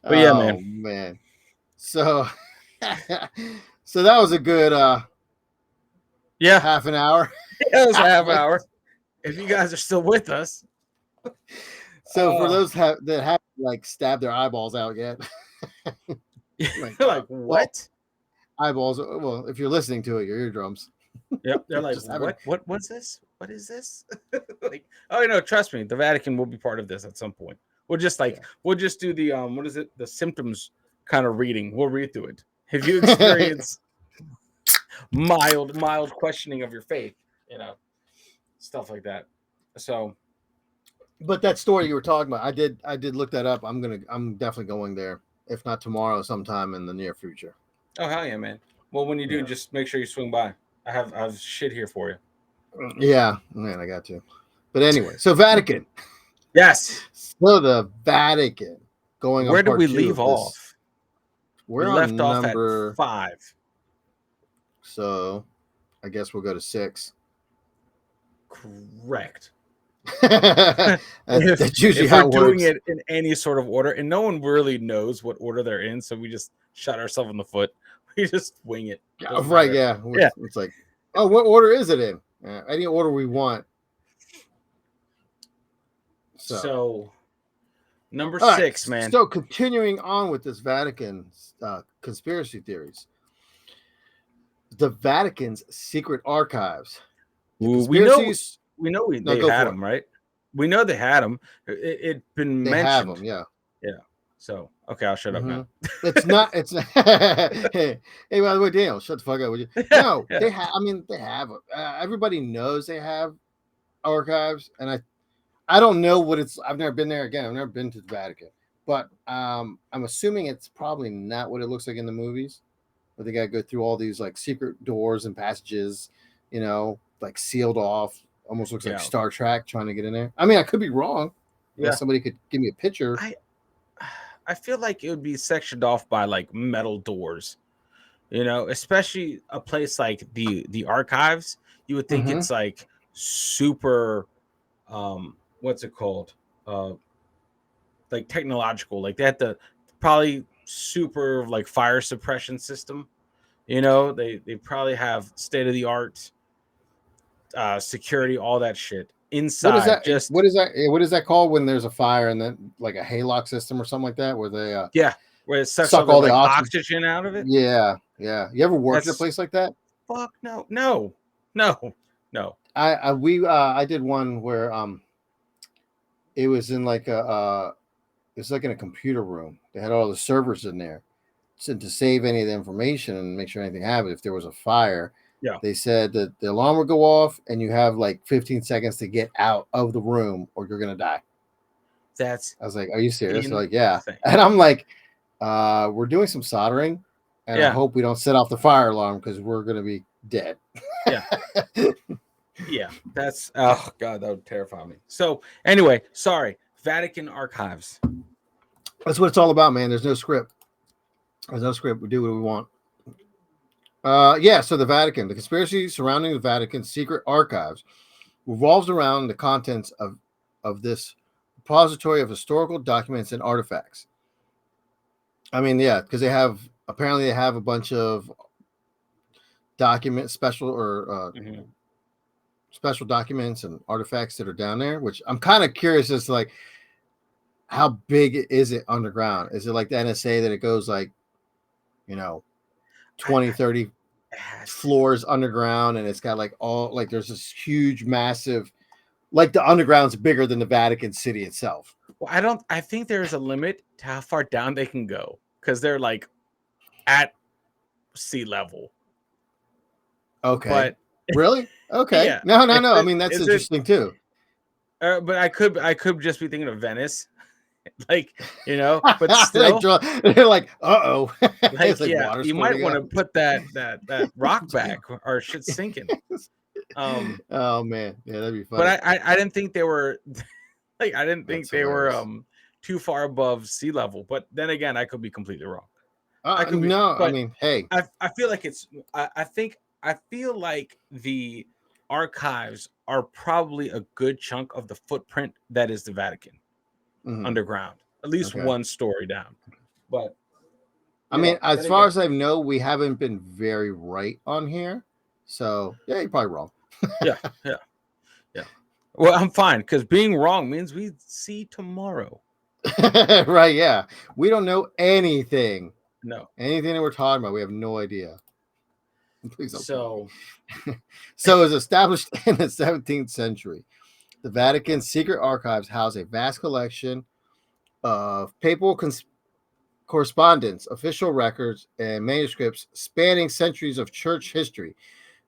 Speaker 2: But yeah, man,
Speaker 1: Oh man. So so that was a good
Speaker 2: yeah,
Speaker 1: half an hour.
Speaker 2: it was a half hour. If you guys are still with us,
Speaker 1: So for those that have like stabbed their eyeballs out yet, like
Speaker 2: like
Speaker 1: well,
Speaker 2: what?
Speaker 1: eyeballs. Well, if you're listening to it, your eardrums.
Speaker 2: Yep, they're like,
Speaker 1: Just haven't.
Speaker 2: what's this? What is this? Like, oh no, trust me, the Vatican will be part of this at some point. We'll just
Speaker 1: Yeah.
Speaker 2: we'll just do the what is it? The symptoms kind of reading. We'll read through it. If you experience mild questioning of your faith, stuff like that. So
Speaker 1: But that story you were talking about, I did look that up. I'm definitely going there. If not tomorrow, sometime in the near future.
Speaker 2: oh hell yeah, man. Well, when you do,
Speaker 1: Yeah.
Speaker 2: just make sure you swing by. I have shit here for you.
Speaker 1: Yeah, man, I got to. But anyway, so Vatican.
Speaker 2: Yes.
Speaker 1: So the Vatican going on
Speaker 2: Where did
Speaker 1: part
Speaker 2: we
Speaker 1: two
Speaker 2: leave
Speaker 1: of this.
Speaker 2: off?
Speaker 1: We're
Speaker 2: We
Speaker 1: on
Speaker 2: left off at
Speaker 1: number
Speaker 2: 5.
Speaker 1: So I guess we'll go to 6.
Speaker 2: Correct.
Speaker 1: That's usually
Speaker 2: if
Speaker 1: how
Speaker 2: we're
Speaker 1: it
Speaker 2: doing
Speaker 1: works.
Speaker 2: it in any sort of order, and no one really knows what order they're in, so we just shot ourselves in the foot. We just wing it. Doesn't
Speaker 1: Right,
Speaker 2: matter.
Speaker 1: yeah.
Speaker 2: Yeah.
Speaker 1: It's like, oh, what order is it in? Any order we want.
Speaker 2: So number
Speaker 1: all
Speaker 2: 6,
Speaker 1: right,
Speaker 2: man.
Speaker 1: So continuing on with this Vatican conspiracy theories. The Vatican's secret archives. The
Speaker 2: We know
Speaker 1: No,
Speaker 2: they
Speaker 1: go
Speaker 2: had
Speaker 1: for it.
Speaker 2: them, right? We know they had them. It been
Speaker 1: They
Speaker 2: mentioned.
Speaker 1: have them, yeah.
Speaker 2: Yeah. So okay, I'll shut up now.
Speaker 1: It's not. It's hey, by the way, Daniel, shut the fuck up, would you? No,
Speaker 2: Yeah.
Speaker 1: they have. I mean, they have. Everybody knows they have archives, and I don't know what it's. I've never been there. Again, I've never been to the Vatican, but I'm assuming it's probably not what it looks like in the movies, where they got to go through all these like secret doors and passages, like sealed off. Almost looks like Star Trek trying to get in there. I mean, I could be wrong.
Speaker 2: Yeah,
Speaker 1: somebody could give me a picture.
Speaker 2: I feel like it would be sectioned off by like metal doors, especially a place like the archives. You would think it's like super, what's it called? Like technological. Like they had the probably super like fire suppression system. They probably have state of the art security, all that shit inside.
Speaker 1: What is that? What is that called when there's a fire and then like a haylock system or something like that, where they
Speaker 2: where it sucks
Speaker 1: suck all the
Speaker 2: oxygen out of it?
Speaker 1: Yeah. You ever worked at a place like that?
Speaker 2: Fuck no.
Speaker 1: I did one where it was in like it's like in a computer room. They had all the servers in there, so to save any of the information and make sure anything happened if there was a fire.
Speaker 2: Yeah.
Speaker 1: They said that the alarm would go off and you have like 15 seconds to get out of the room or you're gonna die. I was like, are you serious? They're like, yeah. And I'm like, we're doing some soldering and I hope we don't set off the fire alarm because we're gonna be dead.
Speaker 2: Yeah. Yeah. That's oh god, that would terrify me. So anyway, sorry. Vatican archives.
Speaker 1: That's what it's all about, man. There's no script. We do what we want. So the Vatican, the conspiracy surrounding the Vatican's secret archives revolves around the contents of this repository of historical documents and artifacts. I mean, yeah, because they have a bunch of special documents and artifacts that are down there, which I'm kind of curious as to like how big is it underground? Is it like the NSA that it goes like 20, 30 floors underground, and it's got like all like there's this huge, massive, like the underground's bigger than the Vatican City itself.
Speaker 2: Well, I think there's a limit to how far down they can go because they're like at sea level.
Speaker 1: Okay.
Speaker 2: But
Speaker 1: really? Okay.
Speaker 2: Yeah.
Speaker 1: No. I mean, that's interesting too.
Speaker 2: But I could just be thinking of Venice. But still,
Speaker 1: they're like, uh-oh.
Speaker 2: You might want to put that rock back or shit's sinking.
Speaker 1: Oh man, yeah, that'd be
Speaker 2: But
Speaker 1: funny.
Speaker 2: I didn't think they were like I didn't think
Speaker 1: That's
Speaker 2: they were
Speaker 1: hilarious.
Speaker 2: too far above sea level. But then again, I could be completely wrong. I could be,
Speaker 1: No, I
Speaker 2: but
Speaker 1: mean, hey,
Speaker 2: I feel like it's I feel like the archives are probably a good chunk of the footprint that is the Vatican
Speaker 1: mhm,
Speaker 2: underground, at least
Speaker 1: okay.
Speaker 2: one story down. But
Speaker 1: I mean,
Speaker 2: then
Speaker 1: as far
Speaker 2: again,
Speaker 1: as I know, we haven't been very right on here. So yeah, you're probably wrong.
Speaker 2: yeah, yeah, yeah. Well, I'm fine because being wrong means we see tomorrow.
Speaker 1: Right? Yeah, we don't know anything.
Speaker 2: No,
Speaker 1: Anything that we're talking about, we have no idea. Please don't kill
Speaker 2: so
Speaker 1: me. So, it was established in the 17th century. The Vatican's secret archives house a vast collection of papal correspondence, official records, and manuscripts spanning centuries of church history.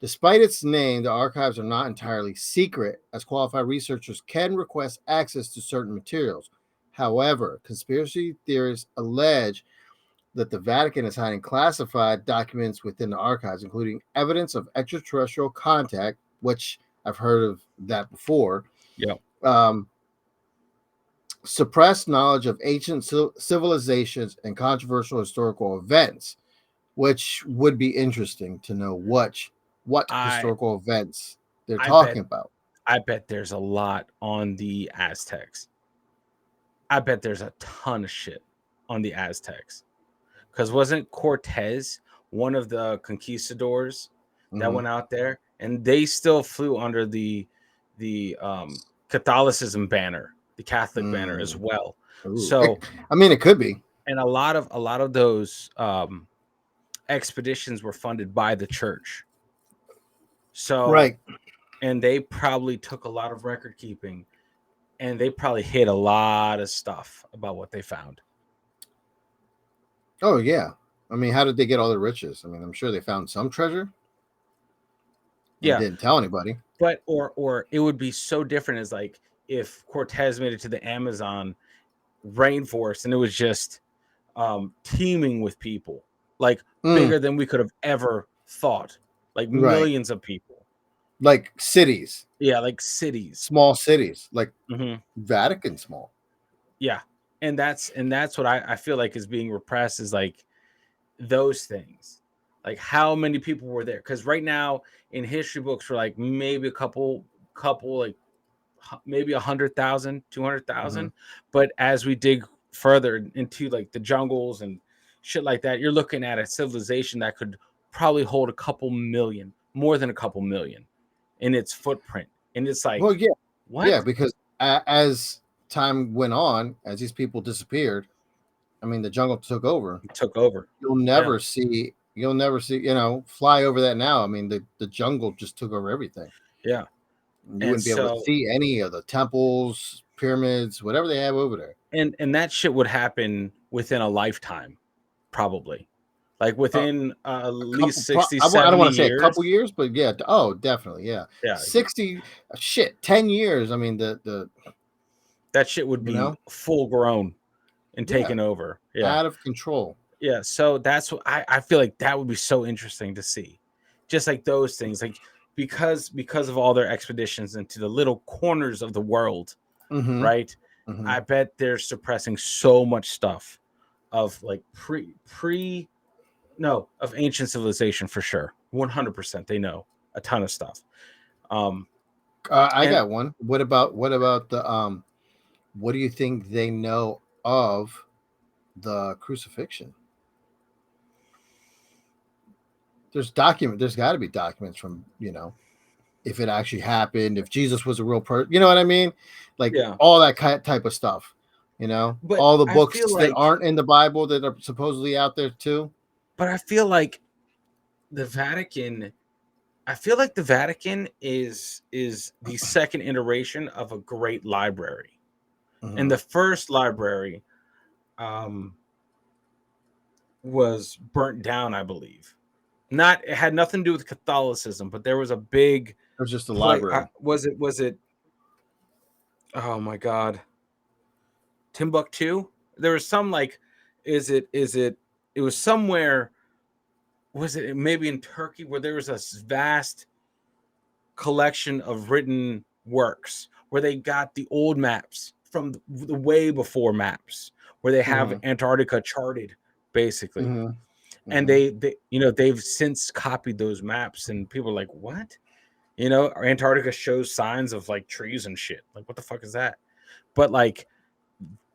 Speaker 1: Despite its name, the archives are not entirely secret, as qualified researchers can request access to certain materials. However, conspiracy theorists allege that the Vatican is hiding classified documents within the archives, including evidence of extraterrestrial contact, which I've heard of that before,
Speaker 2: yeah,
Speaker 1: um, suppressed knowledge of ancient civilizations, and controversial historical events, which would be interesting to know what
Speaker 2: I
Speaker 1: historical events they're
Speaker 2: I
Speaker 1: talking
Speaker 2: bet
Speaker 1: about.
Speaker 2: I bet there's a lot on the Aztecs. I bet there's a ton of shit on the Aztecs. Because wasn't Cortez one of the conquistadors that
Speaker 1: Mm-hmm.
Speaker 2: went out there, and they still flew under the Catholicism banner, the Catholic banner as
Speaker 1: Mm.
Speaker 2: well.
Speaker 1: Ooh.
Speaker 2: So,
Speaker 1: I mean, it could be.
Speaker 2: and a lot of those expeditions were funded by the church. So,
Speaker 1: Right.
Speaker 2: and they probably took a lot of record keeping, and they probably hid a lot of stuff about what they found.
Speaker 1: Oh, yeah. I mean, how did they get all the riches? I mean, I'm sure they found some treasure and
Speaker 2: Yeah,
Speaker 1: didn't tell anybody.
Speaker 2: but or it would be so different as like if Cortez made it to the Amazon rainforest and it was just teeming with people, like
Speaker 1: Mm,
Speaker 2: bigger than we could have ever thought, like
Speaker 1: right.
Speaker 2: millions of people.
Speaker 1: Like cities,
Speaker 2: Yeah, like cities.
Speaker 1: small cities, like
Speaker 2: Hmm.
Speaker 1: Vatican small.
Speaker 2: Yeah, and that's what I feel like is being repressed is like those things, like how many people were there? Because right now in history books, for like maybe a couple like maybe 100,000, 200,000.
Speaker 1: Hmm.
Speaker 2: But as we dig further into like the jungles and shit like that, you're looking at a civilization that could probably hold a couple million, more than a couple million in its footprint. And it's
Speaker 1: Well,
Speaker 2: like,
Speaker 1: yeah,
Speaker 2: what?
Speaker 1: yeah, because as time went on, as these people disappeared, I mean, the jungle took over.
Speaker 2: It took over.
Speaker 1: You'll
Speaker 2: Yeah.
Speaker 1: never see, you'll never see, fly over that now. I mean, the jungle just took over everything.
Speaker 2: Yeah.
Speaker 1: You
Speaker 2: And
Speaker 1: wouldn't be able to
Speaker 2: so
Speaker 1: see any of the temples, pyramids, whatever they have over there.
Speaker 2: and that shit would happen within a lifetime, probably. Like
Speaker 1: Uh,
Speaker 2: within at
Speaker 1: a couple,
Speaker 2: least 60,
Speaker 1: I don't
Speaker 2: 70
Speaker 1: want to say a
Speaker 2: years.
Speaker 1: couple years, but yeah, oh, definitely, yeah,
Speaker 2: Yeah.
Speaker 1: 60, shit, 10 years. I mean, the
Speaker 2: That shit would
Speaker 1: you
Speaker 2: be
Speaker 1: know,
Speaker 2: full grown and
Speaker 1: yeah,
Speaker 2: taken over. Yeah.
Speaker 1: out of control.
Speaker 2: Yeah, so that's what I feel like that would be so interesting to see. Just like those things, like because of all their expeditions into the little corners of the world,
Speaker 1: Mm-hmm.
Speaker 2: right?
Speaker 1: Mm-hmm.
Speaker 2: I bet they're suppressing so much stuff of like pre no, of ancient civilization for sure. 100% they know a ton of stuff. Um
Speaker 1: I
Speaker 2: and
Speaker 1: got one. What about the what do you think they know of the crucifixion? There's got to be documents from, if it actually happened, if Jesus was a real person, you know what I mean? Like
Speaker 2: yeah,
Speaker 1: all that type of stuff,
Speaker 2: but
Speaker 1: all the
Speaker 2: I
Speaker 1: books
Speaker 2: feel
Speaker 1: that
Speaker 2: like
Speaker 1: aren't in the Bible that are supposedly out there too.
Speaker 2: but I feel like the Vatican I feel like the Vatican is the second iteration of a great library. And
Speaker 1: Hmm.
Speaker 2: the first library um, was burnt down, I believe. Not it had nothing to do with Catholicism, but there was a big
Speaker 1: It was just a
Speaker 2: play.
Speaker 1: library.
Speaker 2: Was it? Oh my God, Timbuktu. There was some like, is it? It was somewhere. Was it maybe in Turkey where there was a vast collection of written works where they got the old maps from the way before maps, where they have
Speaker 1: Mm-hmm.
Speaker 2: Antarctica charted basically.
Speaker 1: Mm-hmm.
Speaker 2: And
Speaker 1: Mm-hmm.
Speaker 2: they've since copied those maps, and people are like, what? Antarctica shows signs of like trees and shit. Like, what the fuck is that? But like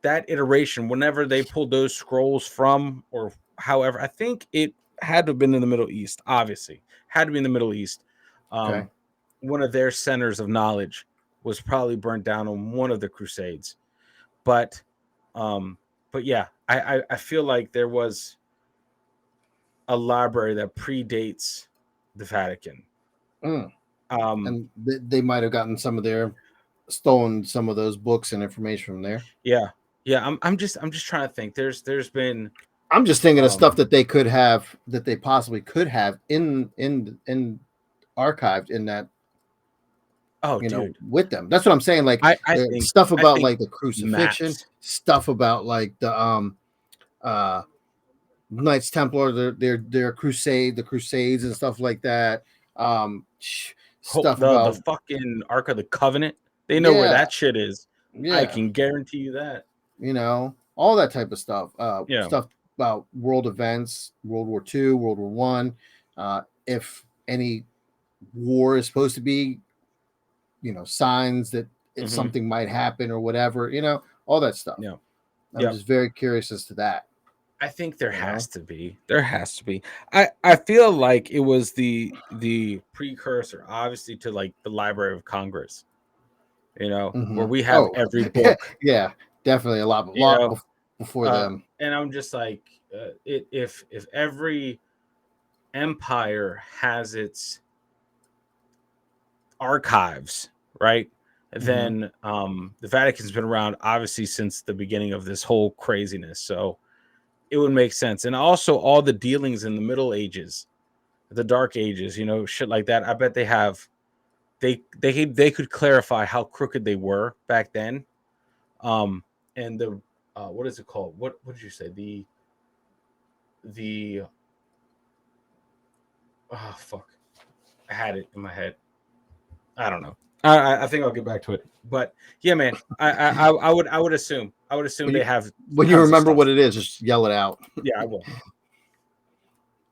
Speaker 2: that iteration, whenever they pulled those scrolls from, or however, I think it had to have been in the Middle East, obviously. Had to be in the Middle East.
Speaker 1: Okay.
Speaker 2: One of their centers of knowledge was probably burnt down on one of the Crusades. But but yeah, I feel like there was a library that predates the Vatican.
Speaker 1: Mm.
Speaker 2: Um,
Speaker 1: And they might have gotten stolen some of those books and information from there.
Speaker 2: yeah, yeah. I'm just trying to think. There's been
Speaker 1: I'm just thinking of
Speaker 2: um,
Speaker 1: stuff that they possibly could have in archived in that,
Speaker 2: oh, dude,
Speaker 1: with them. That's what I'm saying. Like
Speaker 2: I I think
Speaker 1: stuff
Speaker 2: I
Speaker 1: about
Speaker 2: think
Speaker 1: like the crucifixion,
Speaker 2: maps.
Speaker 1: stuff about like the uh Knights Templar, their the Crusades and stuff like that. Stuff
Speaker 2: The
Speaker 1: about,
Speaker 2: fucking Ark of the Covenant. They know where
Speaker 1: yeah,
Speaker 2: that shit is. I
Speaker 1: yeah,
Speaker 2: can guarantee you that.
Speaker 1: all that type of stuff.
Speaker 2: Yeah.
Speaker 1: Stuff about world events, World War II, World War One. If any war is supposed to be, signs that if
Speaker 2: Hmm.
Speaker 1: something might happen or whatever, all that stuff.
Speaker 2: Yeah.
Speaker 1: I'm
Speaker 2: Yep.
Speaker 1: just very curious as to that.
Speaker 2: I think there
Speaker 1: You know.
Speaker 2: has to be. There has to be. I feel like it was the precursor, obviously, to like the Library of Congress. Where we have
Speaker 1: Oh,
Speaker 2: every book.
Speaker 1: yeah, definitely a
Speaker 2: You know,
Speaker 1: before them.
Speaker 2: and I'm just like, if every empire has its archives, right?
Speaker 1: Hmm.
Speaker 2: Then the Vatican's been around obviously since the beginning of this whole craziness. So it would make sense. And also all the dealings in the Middle Ages, the Dark Ages, shit like that. I bet they could clarify how crooked they were back then. Um, and the what is it called? What did you say? The oh fuck, I had it in my head. I don't know. I think I'll get back to it. But yeah, man, I would assume
Speaker 1: When
Speaker 2: they
Speaker 1: you
Speaker 2: have
Speaker 1: when you
Speaker 2: tons of
Speaker 1: remember
Speaker 2: stuff.
Speaker 1: what it is, just yell it out.
Speaker 2: Yeah, I will.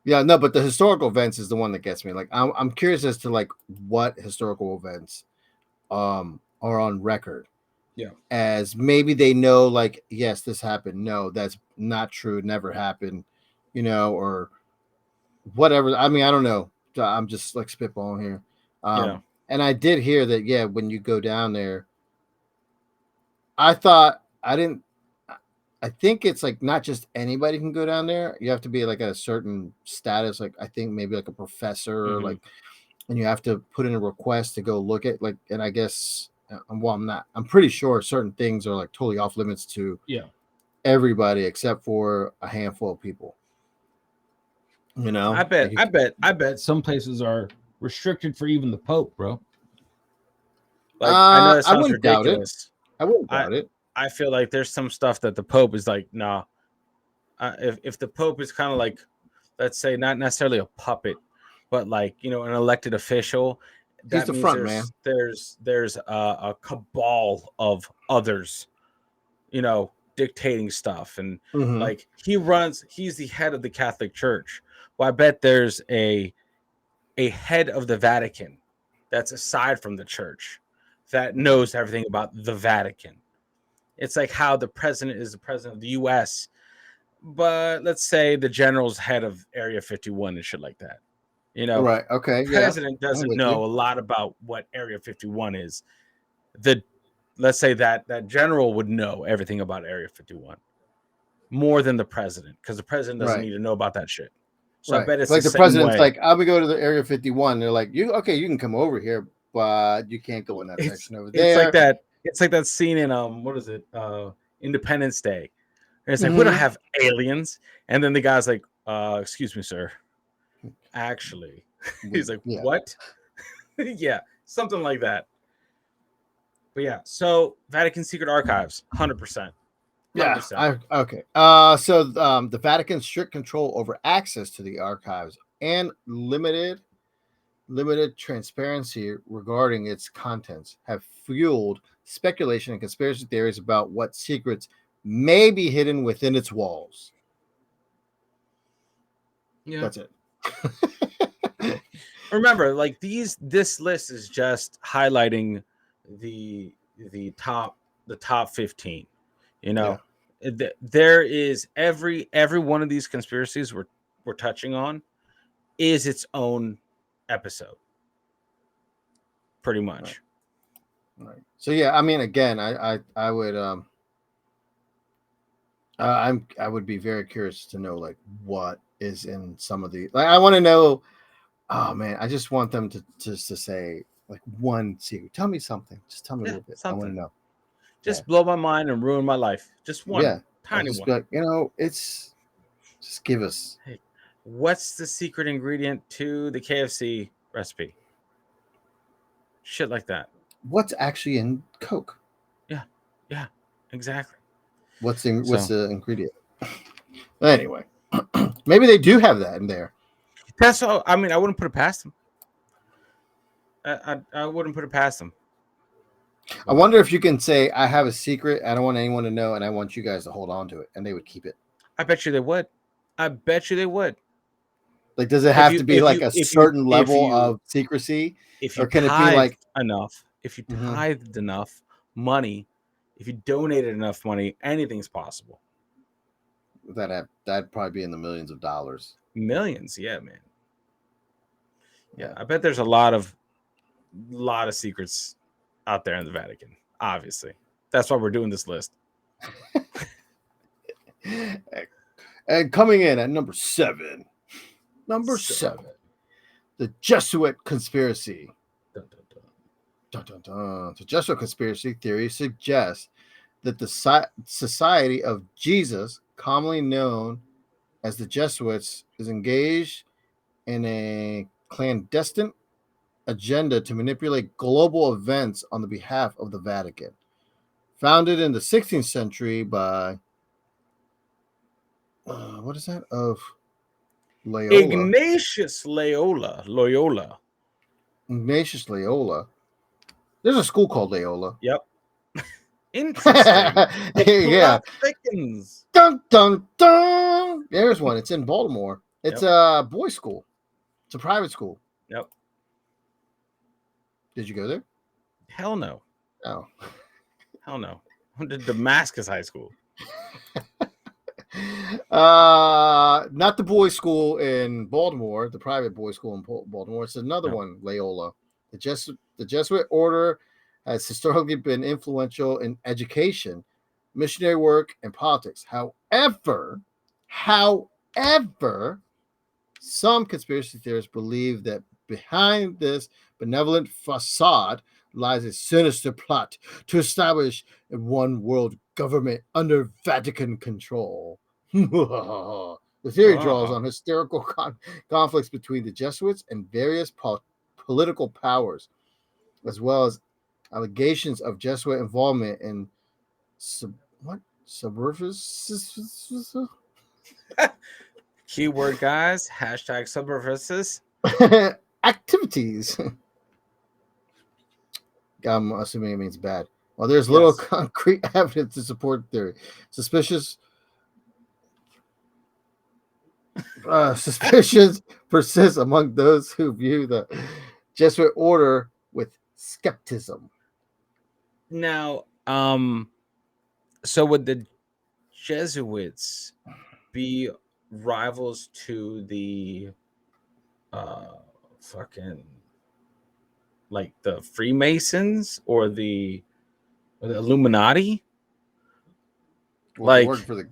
Speaker 1: Yeah, no, but the historical events is the one that gets me. Like, I'm curious as to like what historical events are on record,
Speaker 2: Yeah.
Speaker 1: as maybe they know, like, yes, this happened. No, that's not true. It never happened. Or whatever. I mean, I don't know. I'm just like spitballing here.
Speaker 2: Yeah.
Speaker 1: And I did hear that, yeah, when you go down there, I thought I didn't. I think it's like not just anybody can go down there. You have to be like a certain status, like I think maybe like a professor, or
Speaker 2: Hmm.
Speaker 1: like, and you have to put in a request to go look at, like. And I guess, well, I'm not. I'm pretty sure certain things are like totally off limits to
Speaker 2: Yeah.
Speaker 1: everybody except for a handful of people.
Speaker 2: I bet.
Speaker 1: Like you,
Speaker 2: I bet. I bet some places are restricted for even the Pope, bro. Like, I know that
Speaker 1: I
Speaker 2: sounds
Speaker 1: wouldn't doubt it.
Speaker 2: ridiculous.
Speaker 1: I wouldn't
Speaker 2: I
Speaker 1: doubt it.
Speaker 2: I feel like there's some stuff that the Pope is like, nah. If the Pope is kind of like, let's say, not necessarily a puppet, but like an elected official,
Speaker 1: He's
Speaker 2: that
Speaker 1: the
Speaker 2: means
Speaker 1: front
Speaker 2: there's
Speaker 1: man.
Speaker 2: there's there's a cabal of others, dictating stuff, and
Speaker 1: Mm-hmm.
Speaker 2: like he's the head of the Catholic Church. Well, I bet there's a head of the Vatican that's aside from the church that knows everything about the Vatican. It's like how the president is the president of the US, but let's say the general's head of Area 51 and shit like that.
Speaker 1: Right.
Speaker 2: The
Speaker 1: Okay. Yeah.
Speaker 2: president
Speaker 1: I'm
Speaker 2: doesn't
Speaker 1: with you.
Speaker 2: know a lot about what Area 51 is. The Let's say that general would know everything about Area 51 more than the president, because the president doesn't
Speaker 1: Right.
Speaker 2: need to know about that shit. So I
Speaker 1: Right.
Speaker 2: bet it's the
Speaker 1: Like the
Speaker 2: same
Speaker 1: president's
Speaker 2: way.
Speaker 1: like, I'm gonna go to the Area 51. They're like, you can come over here, but you can't go in that
Speaker 2: It's
Speaker 1: section over
Speaker 2: it's like
Speaker 1: there.
Speaker 2: that. It's like that scene in what is it? Independence Day. And it's like, we don't
Speaker 1: Mm-hmm.
Speaker 2: have aliens. And then the guy's like, excuse me, sir. Actually, he's like,
Speaker 1: Yeah.
Speaker 2: what? Yeah, something like that. But yeah, so Vatican Secret Archives, 100%.
Speaker 1: Yeah.
Speaker 2: 100%.
Speaker 1: Okay. So the Vatican's strict control over access to the archives and limited limited transparency regarding its contents have fueled speculation and conspiracy theories about what secrets may be hidden within its walls.
Speaker 2: Yeah.
Speaker 1: That's it.
Speaker 2: Remember, like this list is just highlighting the the top the top 15. You
Speaker 1: Yeah,
Speaker 2: know, there is every one of these conspiracies we're touching on is its own episode, pretty
Speaker 1: right,
Speaker 2: much.
Speaker 1: right. So yeah, I mean, again, I would I would be very curious to know like what is in some of the like I want to know. Oh man, I just want them to just to say like one secret. Tell me something. Just tell me a
Speaker 2: Yeah,
Speaker 1: little bit. I want
Speaker 2: something.
Speaker 1: to know. Yeah,
Speaker 2: Just blow my mind and ruin my life. Just one
Speaker 1: yeah. I'll
Speaker 2: tiny
Speaker 1: just be
Speaker 2: one.
Speaker 1: like, it's just give us
Speaker 2: Hey, what's the secret ingredient to the KFC recipe? Shit like that.
Speaker 1: what's actually in Coke.
Speaker 2: Yeah. Yeah. Exactly.
Speaker 1: What's
Speaker 2: So
Speaker 1: the ingredient? Anyway, maybe they do have that in there.
Speaker 2: that's all. I mean, I wouldn't put it past them. I wouldn't put it past them.
Speaker 1: I
Speaker 2: But
Speaker 1: wonder if you can say, I have a secret. I don't want anyone to know, and I want you guys to hold on to it, and they would keep it.
Speaker 2: I bet you they would. I bet you they would.
Speaker 1: Like, does it
Speaker 2: If
Speaker 1: have
Speaker 2: you
Speaker 1: to be
Speaker 2: if
Speaker 1: like
Speaker 2: you
Speaker 1: a
Speaker 2: if you
Speaker 1: certain
Speaker 2: if
Speaker 1: level
Speaker 2: you
Speaker 1: of secrecy,
Speaker 2: if you
Speaker 1: or can it be
Speaker 2: tithed
Speaker 1: like,
Speaker 2: enough, if you
Speaker 1: mhm,
Speaker 2: tithed enough money, if you donated enough money, anything's possible.
Speaker 1: that'd probably be in the millions of dollars?
Speaker 2: Millions, yeah, man. Yeah,
Speaker 1: Yeah.
Speaker 2: I bet there's a lot of secrets out there in the Vatican. Obviously, that's why we're doing this list.
Speaker 1: And coming in at number seven,
Speaker 2: So,
Speaker 1: the Jesuit conspiracy.
Speaker 2: dun, dun, dun.
Speaker 1: Dun, dun, dun. The Jesuit conspiracy theory suggests that the Society of Jesus, commonly known as the Jesuits, is engaged in a clandestine agenda to manipulate global events on the behalf of the Vatican. Founded in the 16th century by, what is that, of Loyola,
Speaker 2: Ignatius Loyola.
Speaker 1: Ignatius Loyola. There's a school called Loyola.
Speaker 2: Yep. Interesting. The
Speaker 1: Yeah.
Speaker 2: plot thickens.
Speaker 1: Dun dun dun. There's one. It's in Baltimore. It's
Speaker 2: Yep.
Speaker 1: a boys' school. It's a private school.
Speaker 2: Yep.
Speaker 1: Did you go there?
Speaker 2: Hell no.
Speaker 1: Oh.
Speaker 2: Hell no. I went to Damascus High School.
Speaker 1: Not the boys' school in Baltimore, the private boys' school in Baltimore. It's another
Speaker 2: No.
Speaker 1: one, Loyola. The Jesuit order has historically been influential in education, missionary work, and politics. However, some conspiracy theorists believe that behind this benevolent facade lies a sinister plot to establish a one world government under Vatican control. The theory draws
Speaker 2: Oh.
Speaker 1: on historical conflicts between the Jesuits and various political powers, as well as allegations of Jesuit involvement in what subversive
Speaker 2: Keyword guys. Hashtag subversives.
Speaker 1: activities. I'm assuming it means bad. While there's little
Speaker 2: Yes.
Speaker 1: concrete evidence to support the theory, suspicions persist among those who view the Jesuit order with skepticism.
Speaker 2: Now, so would the Jesuits be rivals to the uh fucking like the Freemasons or the Illuminati?
Speaker 1: Well, they work
Speaker 2: Like,
Speaker 1: for the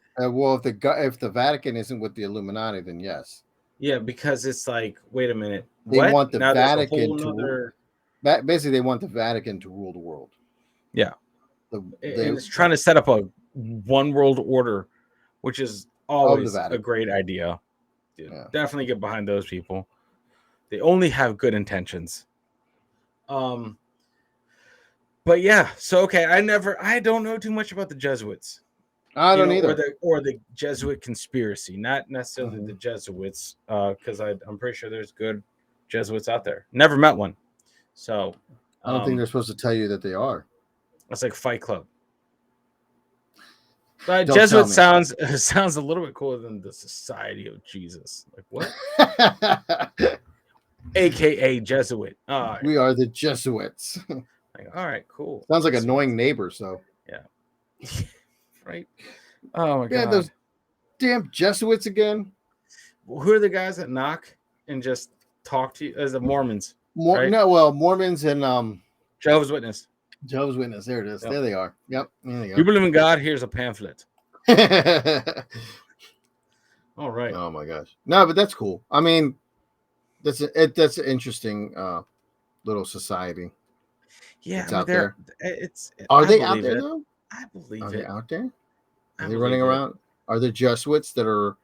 Speaker 1: if the Vatican isn't with the Illuminati, then yes,
Speaker 2: yeah, because it's like, wait a minute,
Speaker 1: they
Speaker 2: what?
Speaker 1: want the
Speaker 2: Now there's a
Speaker 1: Vatican
Speaker 2: whole
Speaker 1: to
Speaker 2: nother,
Speaker 1: basically they want the Vatican to rule the world.
Speaker 2: yeah,
Speaker 1: The they
Speaker 2: and it's trying to set up a one world order, which is
Speaker 1: of the
Speaker 2: always a
Speaker 1: Vatican.
Speaker 2: great idea. Dude,
Speaker 1: Yeah.
Speaker 2: definitely get behind those people. They only have good intentions. Um, but yeah, so okay, I don't know too much about the Jesuits,
Speaker 1: I don't
Speaker 2: or
Speaker 1: either.
Speaker 2: the Jesuit conspiracy, not necessarily
Speaker 1: Mhm.
Speaker 2: the Jesuits, because I'm pretty sure there's good Jesuits out there. Never met one. So
Speaker 1: I don't think they're supposed to tell you that they are.
Speaker 2: it's like Fight Club. But
Speaker 1: Don't tell
Speaker 2: Jesuit
Speaker 1: me.
Speaker 2: sounds a little bit cooler than the Society of Jesus. Like what? AKA Jesuit. Oh,
Speaker 1: We are the Jesuits.
Speaker 2: like, all right, cool.
Speaker 1: Sounds like
Speaker 2: Jesuits.
Speaker 1: annoying neighbors, though.
Speaker 2: Yeah. Right. Oh my
Speaker 1: Yeah,
Speaker 2: god.
Speaker 1: those damn Jesuits again.
Speaker 2: Who are the guys that knock and just talk to you as the Mormons? Right?
Speaker 1: No, well, Mormons and
Speaker 2: Jehovah's Witness.
Speaker 1: Jehovah's Witness. There it is.
Speaker 2: Yep.
Speaker 1: There they are. Yep. There
Speaker 2: You
Speaker 1: they
Speaker 2: believe in God? Here's a pamphlet.
Speaker 1: are.
Speaker 2: All right.
Speaker 1: Oh my gosh. No, but that's cool. I mean, that's an interesting little society.
Speaker 2: Yeah,
Speaker 1: It's out there.
Speaker 2: Are
Speaker 1: they out there though?
Speaker 2: I believe
Speaker 1: Are
Speaker 2: it.
Speaker 1: they out there?
Speaker 2: I
Speaker 1: Are they running
Speaker 2: believe it.
Speaker 1: around? Are there Jesuits that are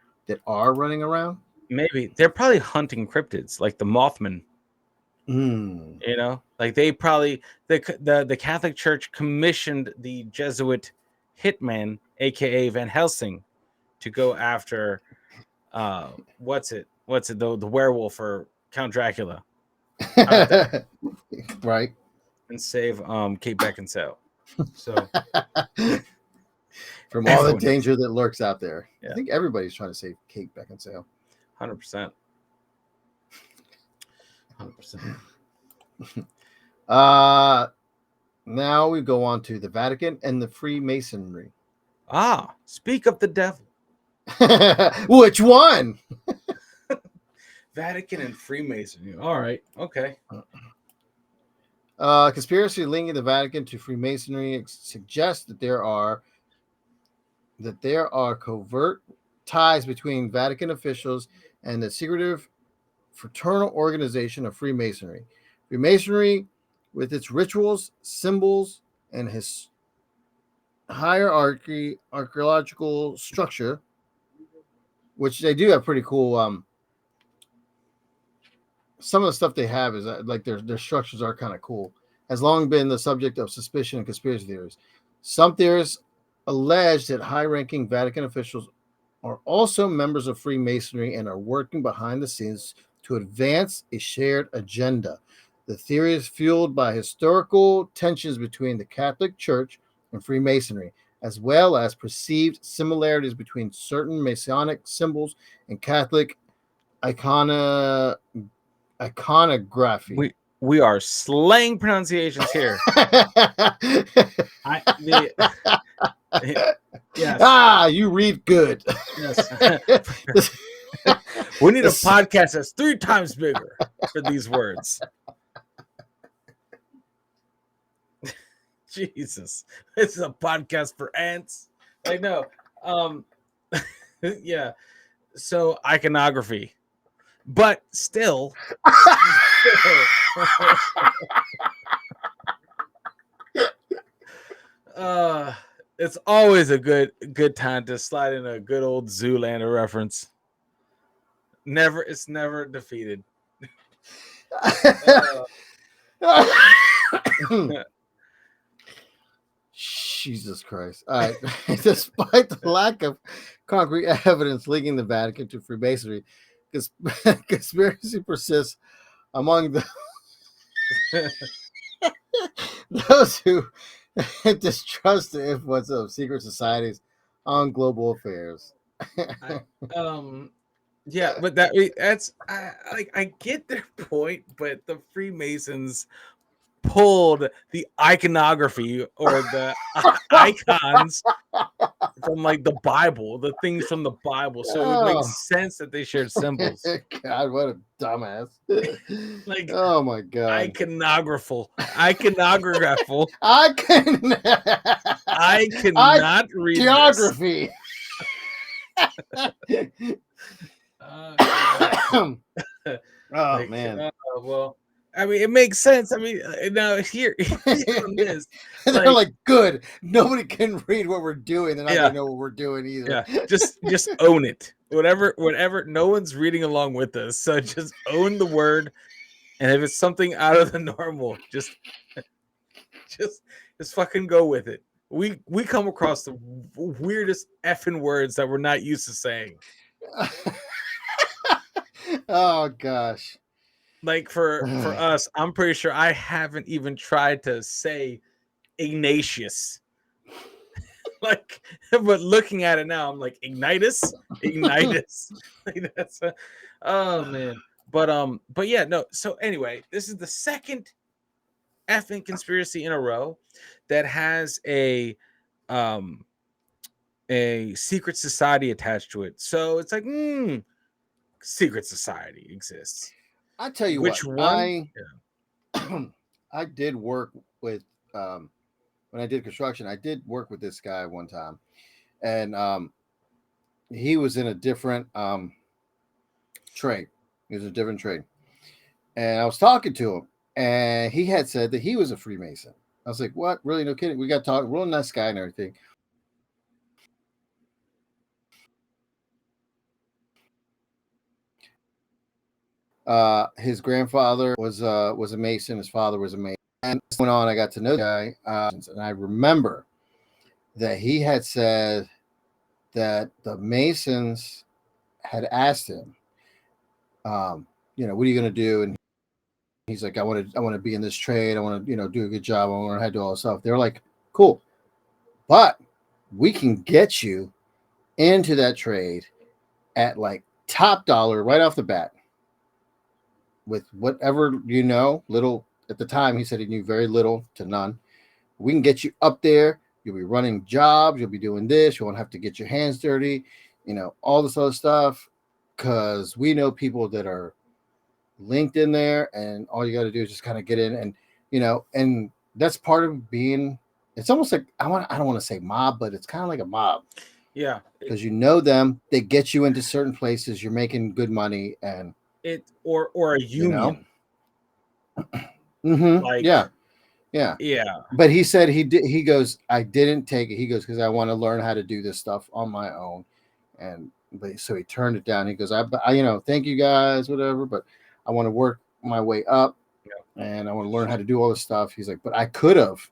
Speaker 1: running around?
Speaker 2: Maybe they're probably hunting cryptids like the Mothman. You know, like they probably the Catholic Church commissioned the Jesuit hitman, aka Van Helsing, to go after what's it the werewolf or Count Dracula out there
Speaker 1: Right.
Speaker 2: and save Kate Beckinsale. So
Speaker 1: from all the
Speaker 2: everyone
Speaker 1: danger that lurks out there.
Speaker 2: Yeah.
Speaker 1: I think everybody's trying to save Kate Beckinsale.
Speaker 2: 100%. 100%.
Speaker 1: Now we go on to the Vatican and the Freemasonry.
Speaker 2: Speak of the devil.
Speaker 1: Which one?
Speaker 2: Vatican and Freemasonry. All right. Okay.
Speaker 1: Conspiracy linking the Vatican to Freemasonry suggests that there are covert ties between Vatican officials and the secretive fraternal organization of Freemasonry. Freemasonry, with its rituals, symbols, and his archaeological structure, which they do have pretty cool. Some of the stuff they have is like their structures are kind of cool. Has long been the subject of suspicion and conspiracy theories. Some theorists allege that high-ranking Vatican officials are also members of Freemasonry and are working behind the scenes to advance a shared agenda. The theory is fueled by historical tensions between the Catholic Church and Freemasonry, as well as perceived similarities between certain Masonic symbols and Catholic iconography.
Speaker 2: We are slang pronunciations here.
Speaker 1: Yes. You read good.
Speaker 2: Yes. We need a podcast that's 3 times bigger for these words. Jesus, this is a podcast for ants. I know. Yeah. So iconography, but still. It's always a good time to slide in a good old Zoolander reference. It's never defeated.
Speaker 1: Jesus Christ. All right. Despite the lack of concrete evidence linking the Vatican to Freemasonry, conspiracy persists among those who distrust the influence of secret societies on global affairs.
Speaker 2: Yeah, but I get their point, but the Freemasons pulled the iconography or the icons from like the Bible, the things from the Bible, so it would make sense that they shared symbols.
Speaker 1: God, what a dumbass!
Speaker 2: Like,
Speaker 1: oh my God,
Speaker 2: iconographical. I cannot read
Speaker 1: geography. Man.
Speaker 2: Well, I mean, it makes sense. I mean, now here is
Speaker 1: they're like, good. Nobody can read what we're doing. They're not gonna know what we're doing either.
Speaker 2: Yeah, just own it. Whatever. No one's reading along with us, so just own the word. And if it's something out of the normal, just fucking go with it. We come across the weirdest effing words that we're not used to saying.
Speaker 1: Oh gosh.
Speaker 2: Like for us, I'm pretty sure I haven't even tried to say Ignatius. Like, but looking at it now, I'm like Ignitus. Like that's oh man. But yeah, no. So anyway, this is the second effing conspiracy in a row that has um a secret society attached to it. So it's like, secret society exists.
Speaker 1: I tell you what,
Speaker 2: Which one?
Speaker 1: I did work with um, when I did construction. I did work with this guy one time, and he was in a different trade. He was a different trade, and I was talking to him, and he had said that he was a Freemason. I was like, "What? Really? No kidding." We got talking. Real nice guy and everything. His grandfather was a Mason. His father was a Mason. And went on. I got to know the guy, and I remember that he had said that the Masons had asked him, what are you going to do? And he's like, I want to be in this trade. I want to, do a good job. I want to learn how to do all this stuff. They're like, cool, but we can get you into that trade at like top dollar right off the bat with whatever little at the time. He said he knew very little to none. We can get you up there. You'll be running jobs. You'll be doing this. You won't have to get your hands dirty, all this other stuff. Because we know people that are linked in there, and all you got to do is just kind of get in, and that's part of being. It's almost like I don't want to say mob, but it's kind of like a mob.
Speaker 2: Yeah,
Speaker 1: because them, they get you into certain places. You're making good money, and
Speaker 2: or a union. Like,
Speaker 1: yeah. But he said he did. He goes, I didn't take it. He goes, because I want to learn how to do this stuff on my own, but so he turned it down. He goes, I thank you guys, whatever, but I want to work my way up, and I want to learn how to do all this stuff. He's like, but I could have,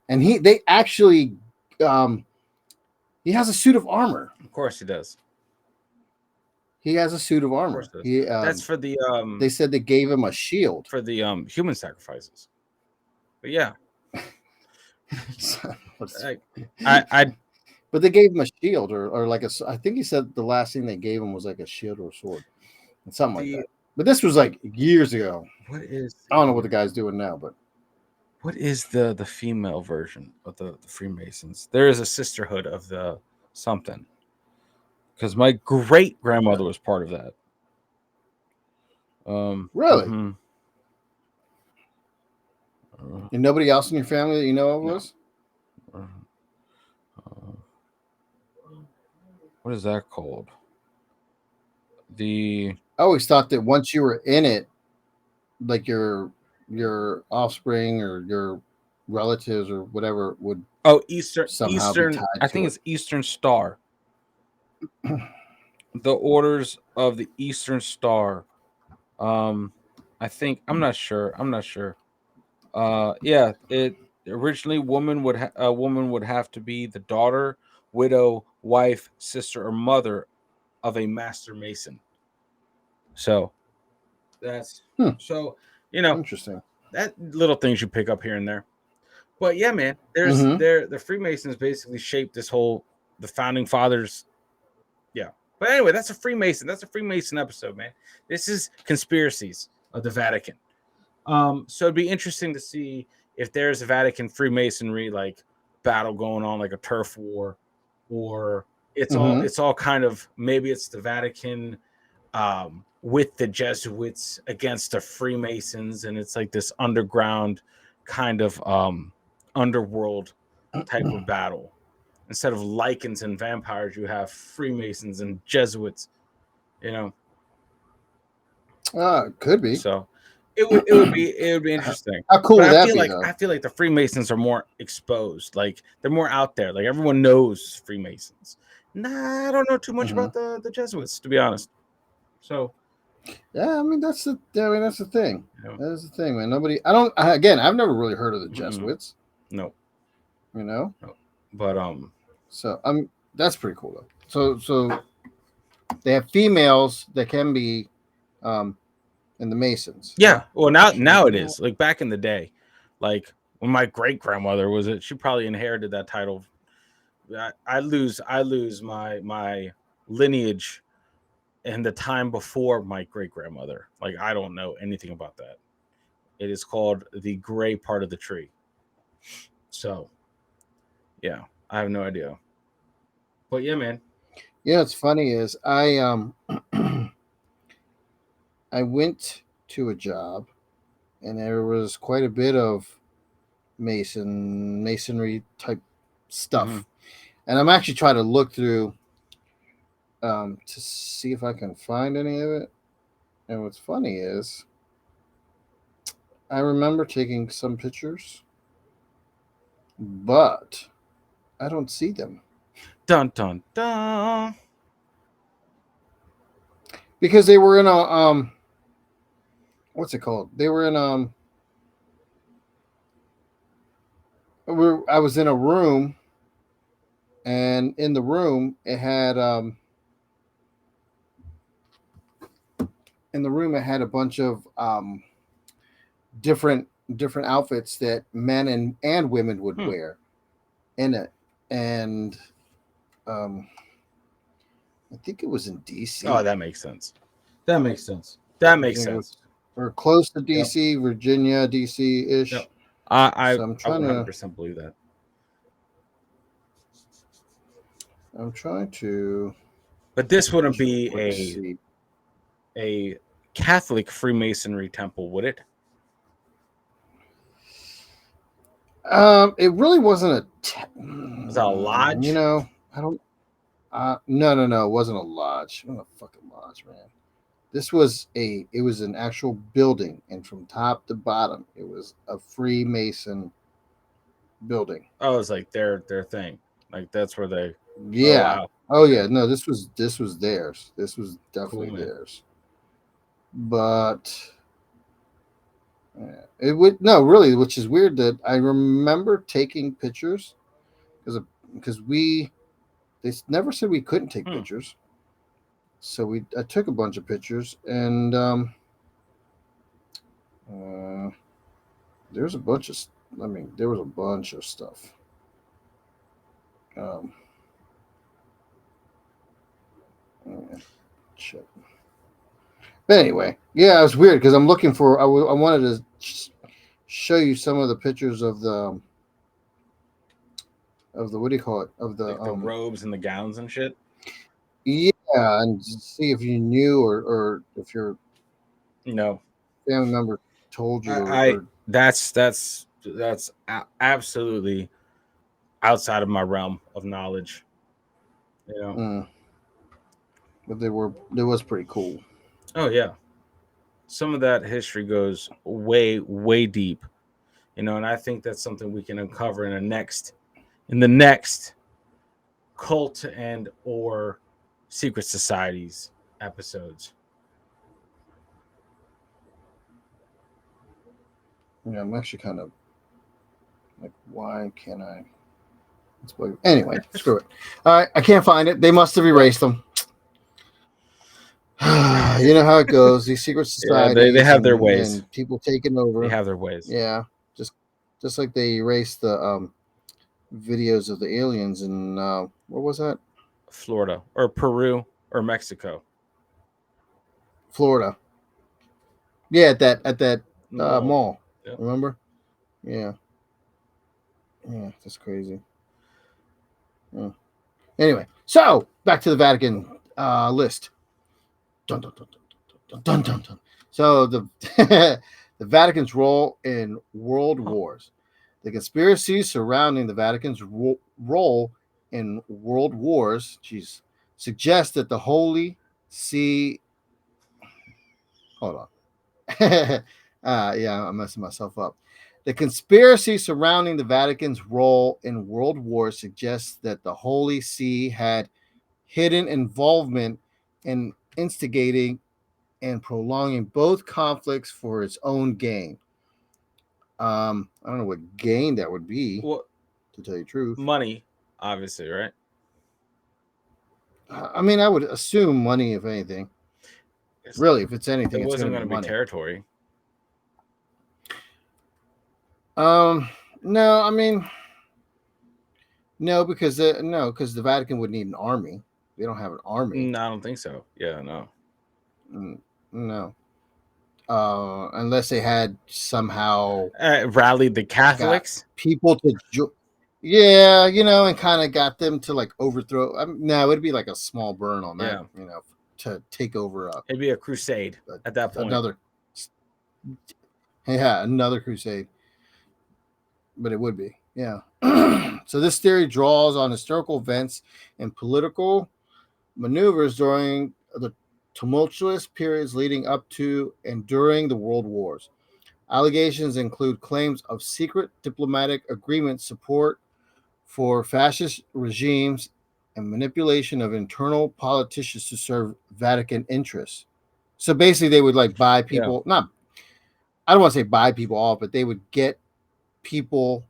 Speaker 1: and they actually, he has a suit of armor.
Speaker 2: Of course he does.
Speaker 1: He has a suit of armor.
Speaker 2: That's for the
Speaker 1: They said they gave him a shield
Speaker 2: for the human sacrifices. But yeah,
Speaker 1: but they gave him a shield or like I think he said the last thing they gave him was like a shield or a sword, and something like that. But this was like years ago. I don't know what the guy's doing now, but
Speaker 2: what is the female version of the Freemasons? There is a sisterhood of the something. Because my great grandmother was part of that.
Speaker 1: Really?
Speaker 2: Mm-hmm.
Speaker 1: And nobody else in your family that you know of was?
Speaker 2: What is that called?
Speaker 1: I always thought that once you were in it, like your offspring or your relatives or whatever would
Speaker 2: Eastern.
Speaker 1: I
Speaker 2: think it's Eastern Star. The Orders of the Eastern Star. I think I'm not sure. Yeah, it originally a woman would have to be the daughter, widow, wife, sister, or mother of a master mason. So that's so
Speaker 1: interesting.
Speaker 2: That little things you pick up here and there. But yeah, man, there's the Freemasons basically shaped the founding fathers. Yeah. But anyway, that's a Freemason. That's a Freemason episode, man. This is conspiracies of the Vatican. So it'd be interesting to see if there's a Vatican Freemasonry like battle going on, like a turf war, or it's all kind of, maybe it's the Vatican with the Jesuits against the Freemasons, and it's like this underground kind of underworld type of battle. Instead of lichens and vampires, you have Freemasons and Jesuits.
Speaker 1: Could be.
Speaker 2: So it would be interesting.
Speaker 1: How cool would that be?
Speaker 2: I feel like the Freemasons are more exposed. Like they're more out there. Like everyone knows Freemasons. Nah, I don't know too much about the Jesuits, to be honest. So
Speaker 1: yeah, I mean that's the thing. Yeah. That's the thing, man. I've never really heard of the Jesuits.
Speaker 2: No.
Speaker 1: No.
Speaker 2: But
Speaker 1: so that's pretty cool though. So they have females that can be and the Masons.
Speaker 2: Yeah. Well, now
Speaker 1: Actually,
Speaker 2: now
Speaker 1: you
Speaker 2: it
Speaker 1: know,
Speaker 2: is. Like back in the day, like when my great grandmother was it, she probably inherited that title. I lose my lineage and the time before my great grandmother. Like I don't know anything about that. It is called the gray part of the tree. So yeah, I have no idea. But yeah, man.
Speaker 1: yeah. It's funny is I went to a job and there was quite a bit of masonry type
Speaker 2: Hmm.
Speaker 1: stuff, and I'm actually trying to look through to see if I can find any of it. And what's funny is I remember taking some pictures, but I don't see them
Speaker 2: Dun dun dun.
Speaker 1: because they were in a what's it called? They were in I was in a room, and in the room it had in the room it had a bunch of different different outfits that men and women would
Speaker 2: Hmm.
Speaker 1: wear in it, and um I think it was in
Speaker 2: Oh,
Speaker 1: DC.
Speaker 2: that makes sense. That makes sense. That
Speaker 1: I
Speaker 2: makes
Speaker 1: think it was
Speaker 2: sense.
Speaker 1: or close to
Speaker 2: Yep.
Speaker 1: DC, Virginia, DC
Speaker 2: Yep.
Speaker 1: ish.
Speaker 2: I
Speaker 1: So I'm
Speaker 2: I
Speaker 1: trying to
Speaker 2: 100% believe that.
Speaker 1: I'm trying to
Speaker 2: But this wouldn't
Speaker 1: just real
Speaker 2: be
Speaker 1: quick see.
Speaker 2: a Catholic Freemasonry temple, would it?
Speaker 1: It really wasn't
Speaker 2: Was that a
Speaker 1: you
Speaker 2: lodge?
Speaker 1: know, I don't. No, no, no. It wasn't a lodge. It wasn't a fucking lodge, man. This was a. It was an actual building, and from top to bottom, it was a Freemason building.
Speaker 2: Oh, it's like their thing. Like that's where they. Oh
Speaker 1: Yeah.
Speaker 2: wow.
Speaker 1: Oh
Speaker 2: Okay.
Speaker 1: yeah. No, this was theirs. This was
Speaker 2: Cool,
Speaker 1: definitely
Speaker 2: man.
Speaker 1: theirs. But it would no really, which is weird that I remember taking pictures because we they never said we couldn't take
Speaker 2: Hmm.
Speaker 1: pictures. So we I took a bunch of pictures, and uh, there's a bunch of I mean there was a bunch of stuff. Um, uh, shit. But anyway, yeah, it was weird because I'm looking for I wanted to show you some of the pictures of the what do you call it of the
Speaker 2: Like the robes and the gowns and shit.
Speaker 1: yeah, and see if you knew or if your
Speaker 2: No,
Speaker 1: family member told you
Speaker 2: I
Speaker 1: or
Speaker 2: that's absolutely outside of my realm of knowledge. You know.
Speaker 1: mm, but they were it was pretty cool.
Speaker 2: Oh yeah. Some of that history goes way deep. You know, and I think that's something we can uncover in the next cult and or secret societies episodes.
Speaker 1: Yeah, I'm actually kind of like, why can't I? Anyway, screw it. All right, I can't find it. They must have
Speaker 2: Yep.
Speaker 1: erased them. You know how it goes. These secret
Speaker 2: Yeah, they
Speaker 1: societies
Speaker 2: have their ways.
Speaker 1: and people taking
Speaker 2: They
Speaker 1: over.
Speaker 2: have their ways.
Speaker 1: Yeah, just just like they erased the videos of the aliens in what was that?
Speaker 2: Florida or Peru or Mexico
Speaker 1: Florida. Yeah, at that
Speaker 2: in the mall.
Speaker 1: mall.
Speaker 2: Yep.
Speaker 1: Remember? Yeah, yeah, that's crazy. Yeah. Anyway, so back to the Vatican list. Dun, dun, dun, dun, dun, dun, dun. So the the Vatican's role in world
Speaker 2: Huh.
Speaker 1: wars, the conspiracies surrounding the Vatican's role in world wars, geez, suggest that the Holy See. Hold on. Yeah, I'm messing myself up. The conspiracy surrounding the Vatican's role in world wars suggests that the Holy See had hidden involvement in instigating and prolonging both conflicts for its own gain. I don't know what gain that would be,
Speaker 2: Well,
Speaker 1: to tell you the truth.
Speaker 2: money, obviously, right?
Speaker 1: I mean, I would assume money, if anything. Really, if it's
Speaker 2: It
Speaker 1: anything, it's going
Speaker 2: wasn't
Speaker 1: to
Speaker 2: going
Speaker 1: be
Speaker 2: to be
Speaker 1: money.
Speaker 2: territory.
Speaker 1: No, I mean, no, because the Vatican would need an army. They don't have an army.
Speaker 2: I don't think so. Yeah, no.
Speaker 1: No, unless they had somehow
Speaker 2: Rallied the
Speaker 1: got
Speaker 2: Catholics.
Speaker 1: people to yeah, and kind of got them to like overthrow. No, it'd be like a small burn on that,
Speaker 2: Yeah,
Speaker 1: to take over
Speaker 2: it'd be a crusade at that point.
Speaker 1: another crusade. But it would be, yeah. So this theory draws on historical events and political maneuvers during the tumultuous periods leading up to and during the world wars. Allegations include claims of secret diplomatic agreements, support for fascist regimes, and manipulation of internal politicians to serve Vatican interests. So basically, they would like buy
Speaker 2: Yeah,
Speaker 1: people, not, I don't want to say buy people off, but they would get people,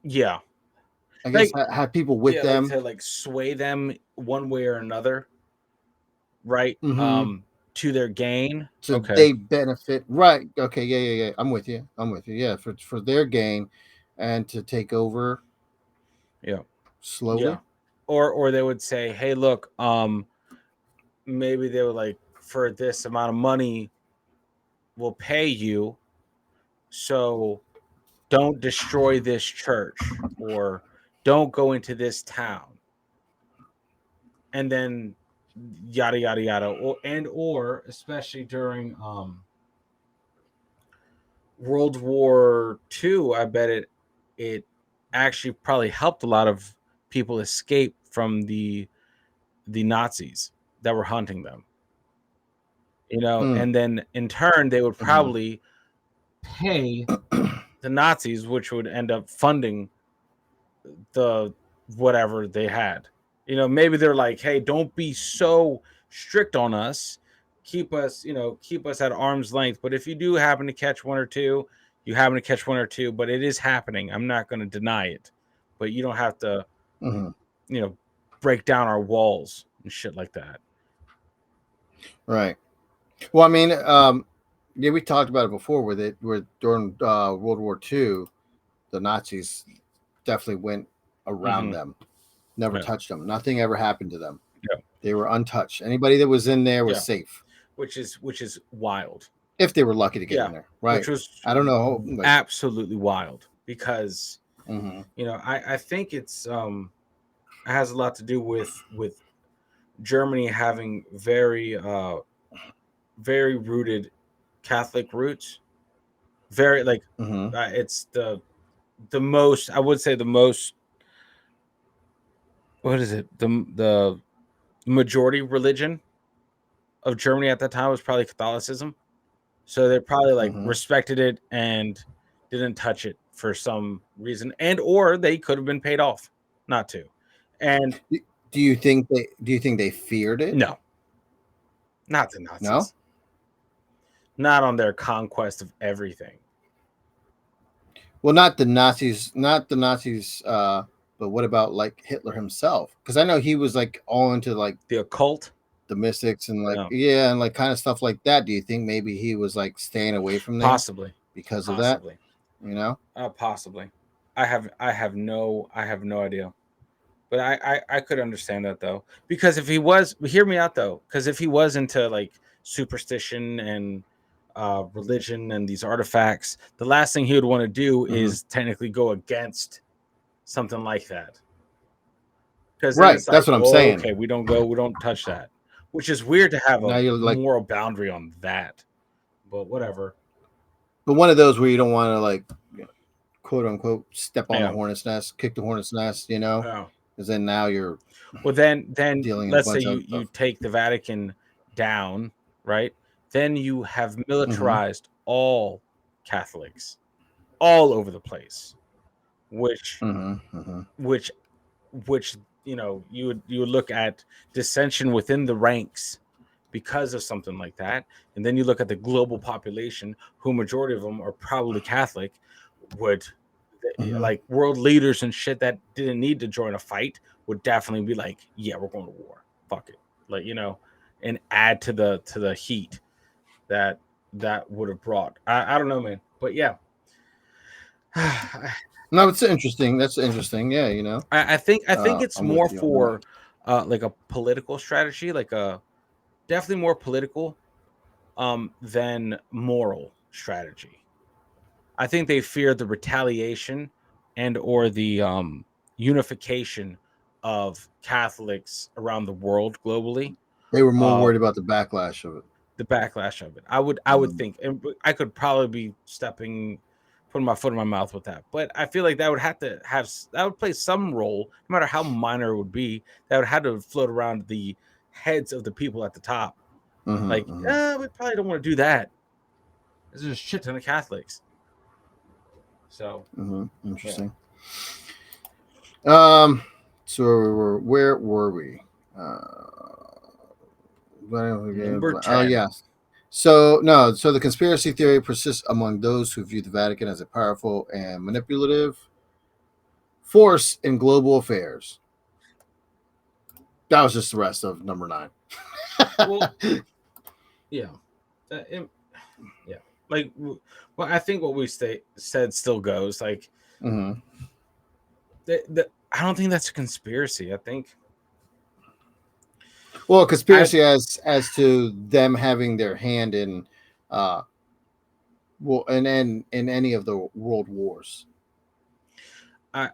Speaker 2: yeah,
Speaker 1: I guess,
Speaker 2: like
Speaker 1: have people with
Speaker 2: like
Speaker 1: them.
Speaker 2: to like sway them one way or another, right?
Speaker 1: Mm-hmm.
Speaker 2: To their gain.
Speaker 1: So
Speaker 2: Okay.
Speaker 1: they benefit, right? Okay, yeah. I'm with you. Yeah, for their gain, and to take over
Speaker 2: Yeah, yeah.
Speaker 1: slowly.
Speaker 2: Or they would say, hey, look, maybe they would like for this amount of money, we'll pay you, so don't destroy this church or don't go into this town, and then yada yada yada, or especially during World War II, I bet it actually probably helped a lot of people escape from the Nazis that were hunting them,
Speaker 1: Hmm.
Speaker 2: and then in turn they would
Speaker 1: Mm-hmm.
Speaker 2: probably pay the Nazis, which would end up funding the whatever they had. Maybe they're like, hey, don't be so strict on us. Keep us at arm's length. But if you do happen to catch one or two, you happen to catch one or two, but it is happening. I'm not going to deny it. But you don't have to,
Speaker 1: Mm-hmm.
Speaker 2: you know, break down our walls and shit like that.
Speaker 1: Right. Well, I mean, yeah, we talked about it before. Where during World War II, the Nazis definitely went around
Speaker 2: Hmm.
Speaker 1: them, never
Speaker 2: Yeah.
Speaker 1: touched them. Nothing ever happened to them.
Speaker 2: Yeah.
Speaker 1: They were untouched. Anybody that was in there was
Speaker 2: Yeah.
Speaker 1: safe
Speaker 2: Which is wild.
Speaker 1: if they were lucky to get
Speaker 2: Yeah.
Speaker 1: in there.
Speaker 2: Which
Speaker 1: Right.
Speaker 2: was
Speaker 1: I don't know. Like,
Speaker 2: absolutely wild because
Speaker 1: mm-hmm.
Speaker 2: I think it has a lot to do with Germany having very rooted Catholic roots. Very like
Speaker 1: Mm-hmm.
Speaker 2: it's the most, I would say, the most, what is it, the majority religion of Germany at that time was probably Catholicism. So they probably like
Speaker 1: Mm-hmm.
Speaker 2: respected it and didn't touch it for some reason, and or they could have been paid off not to. And
Speaker 1: Do you think they feared it?
Speaker 2: no, not the
Speaker 1: No.
Speaker 2: Nazis, not on their conquest of everything.
Speaker 1: Well, not the Nazis, not the Nazis. But what about like Hitler himself? Because I know he was like all into like
Speaker 2: The occult,
Speaker 1: the mystics and like,
Speaker 2: yeah,
Speaker 1: yeah, and like kind of stuff like that. Do you think maybe he was like staying away from there
Speaker 2: possibly,
Speaker 1: because of that?
Speaker 2: possibly,
Speaker 1: You know.
Speaker 2: possibly. I have no idea, but I could understand that though, because if he was, hear me out though, because if he was into like superstition and religion and these artifacts, the last thing he would want to do
Speaker 1: Mm-hmm.
Speaker 2: is technically go against something like that, because then
Speaker 1: Right.
Speaker 2: it's
Speaker 1: That's
Speaker 2: like,
Speaker 1: what I'm
Speaker 2: oh,
Speaker 1: saying.
Speaker 2: okay, we don't touch that, which is weird to have a
Speaker 1: Now you're like,
Speaker 2: moral boundary on that, but whatever.
Speaker 1: but one of those where you don't want to like, quote unquote, step on the
Speaker 2: Yeah,
Speaker 1: hornet's nest, kick the hornet's nest. You know,
Speaker 2: yeah.
Speaker 1: because then now you're
Speaker 2: Well, then
Speaker 1: dealing in a
Speaker 2: let's say
Speaker 1: bunch of
Speaker 2: you
Speaker 1: other
Speaker 2: you
Speaker 1: stuff.
Speaker 2: take the Vatican down, right? Then you have
Speaker 1: Mm-hmm.
Speaker 2: militarized all Catholics all over the place, which
Speaker 1: Mm-hmm. Mm-hmm.
Speaker 2: which which you would look at dissension within the ranks because of something like that, and then you look at the global population, who majority of them are probably Catholic, would
Speaker 1: Mm-hmm.
Speaker 2: like world leaders and shit that didn't need to join a fight would definitely be like, yeah, we're going to war. Fuck it. Like, and add to the heat that that would have brought. I don't know, man, but yeah.
Speaker 1: No, it's interesting. That's interesting. Yeah,
Speaker 2: I think it's
Speaker 1: I'm
Speaker 2: more
Speaker 1: with you on that.
Speaker 2: for like a political strategy, like a definitely more political than moral strategy. I think they fear the retaliation and or the unification of Catholics around the world globally.
Speaker 1: They were more
Speaker 2: Uh,
Speaker 1: worried about the backlash of it.
Speaker 2: the backlash of it. I would
Speaker 1: Mm,
Speaker 2: think, and I could probably be putting my foot in my mouth with that. But I feel like that would have to that would play some role, no matter how minor it would be. That would have to float around the heads of the people at the top.
Speaker 1: mhm,
Speaker 2: Like,
Speaker 1: mhm,
Speaker 2: we probably don't want to do that. There's just a shit ton of Catholics. So
Speaker 1: mhm.
Speaker 2: yeah,
Speaker 1: Interesting. Um, so where were we?
Speaker 2: number
Speaker 1: Oh
Speaker 2: 10.
Speaker 1: yeah. So no, so the conspiracy theory persists among those who view the Vatican as a powerful and manipulative force in global affairs. That was just the rest of number 9.
Speaker 2: Well, yeah, that, yeah. Like, well, I think what we said still goes. Like,
Speaker 1: hmm
Speaker 2: I don't think that's a conspiracy. I think
Speaker 1: Well,
Speaker 2: I
Speaker 1: conspiracy as to them having their hand in, uh, well, and in any of the world wars.
Speaker 2: I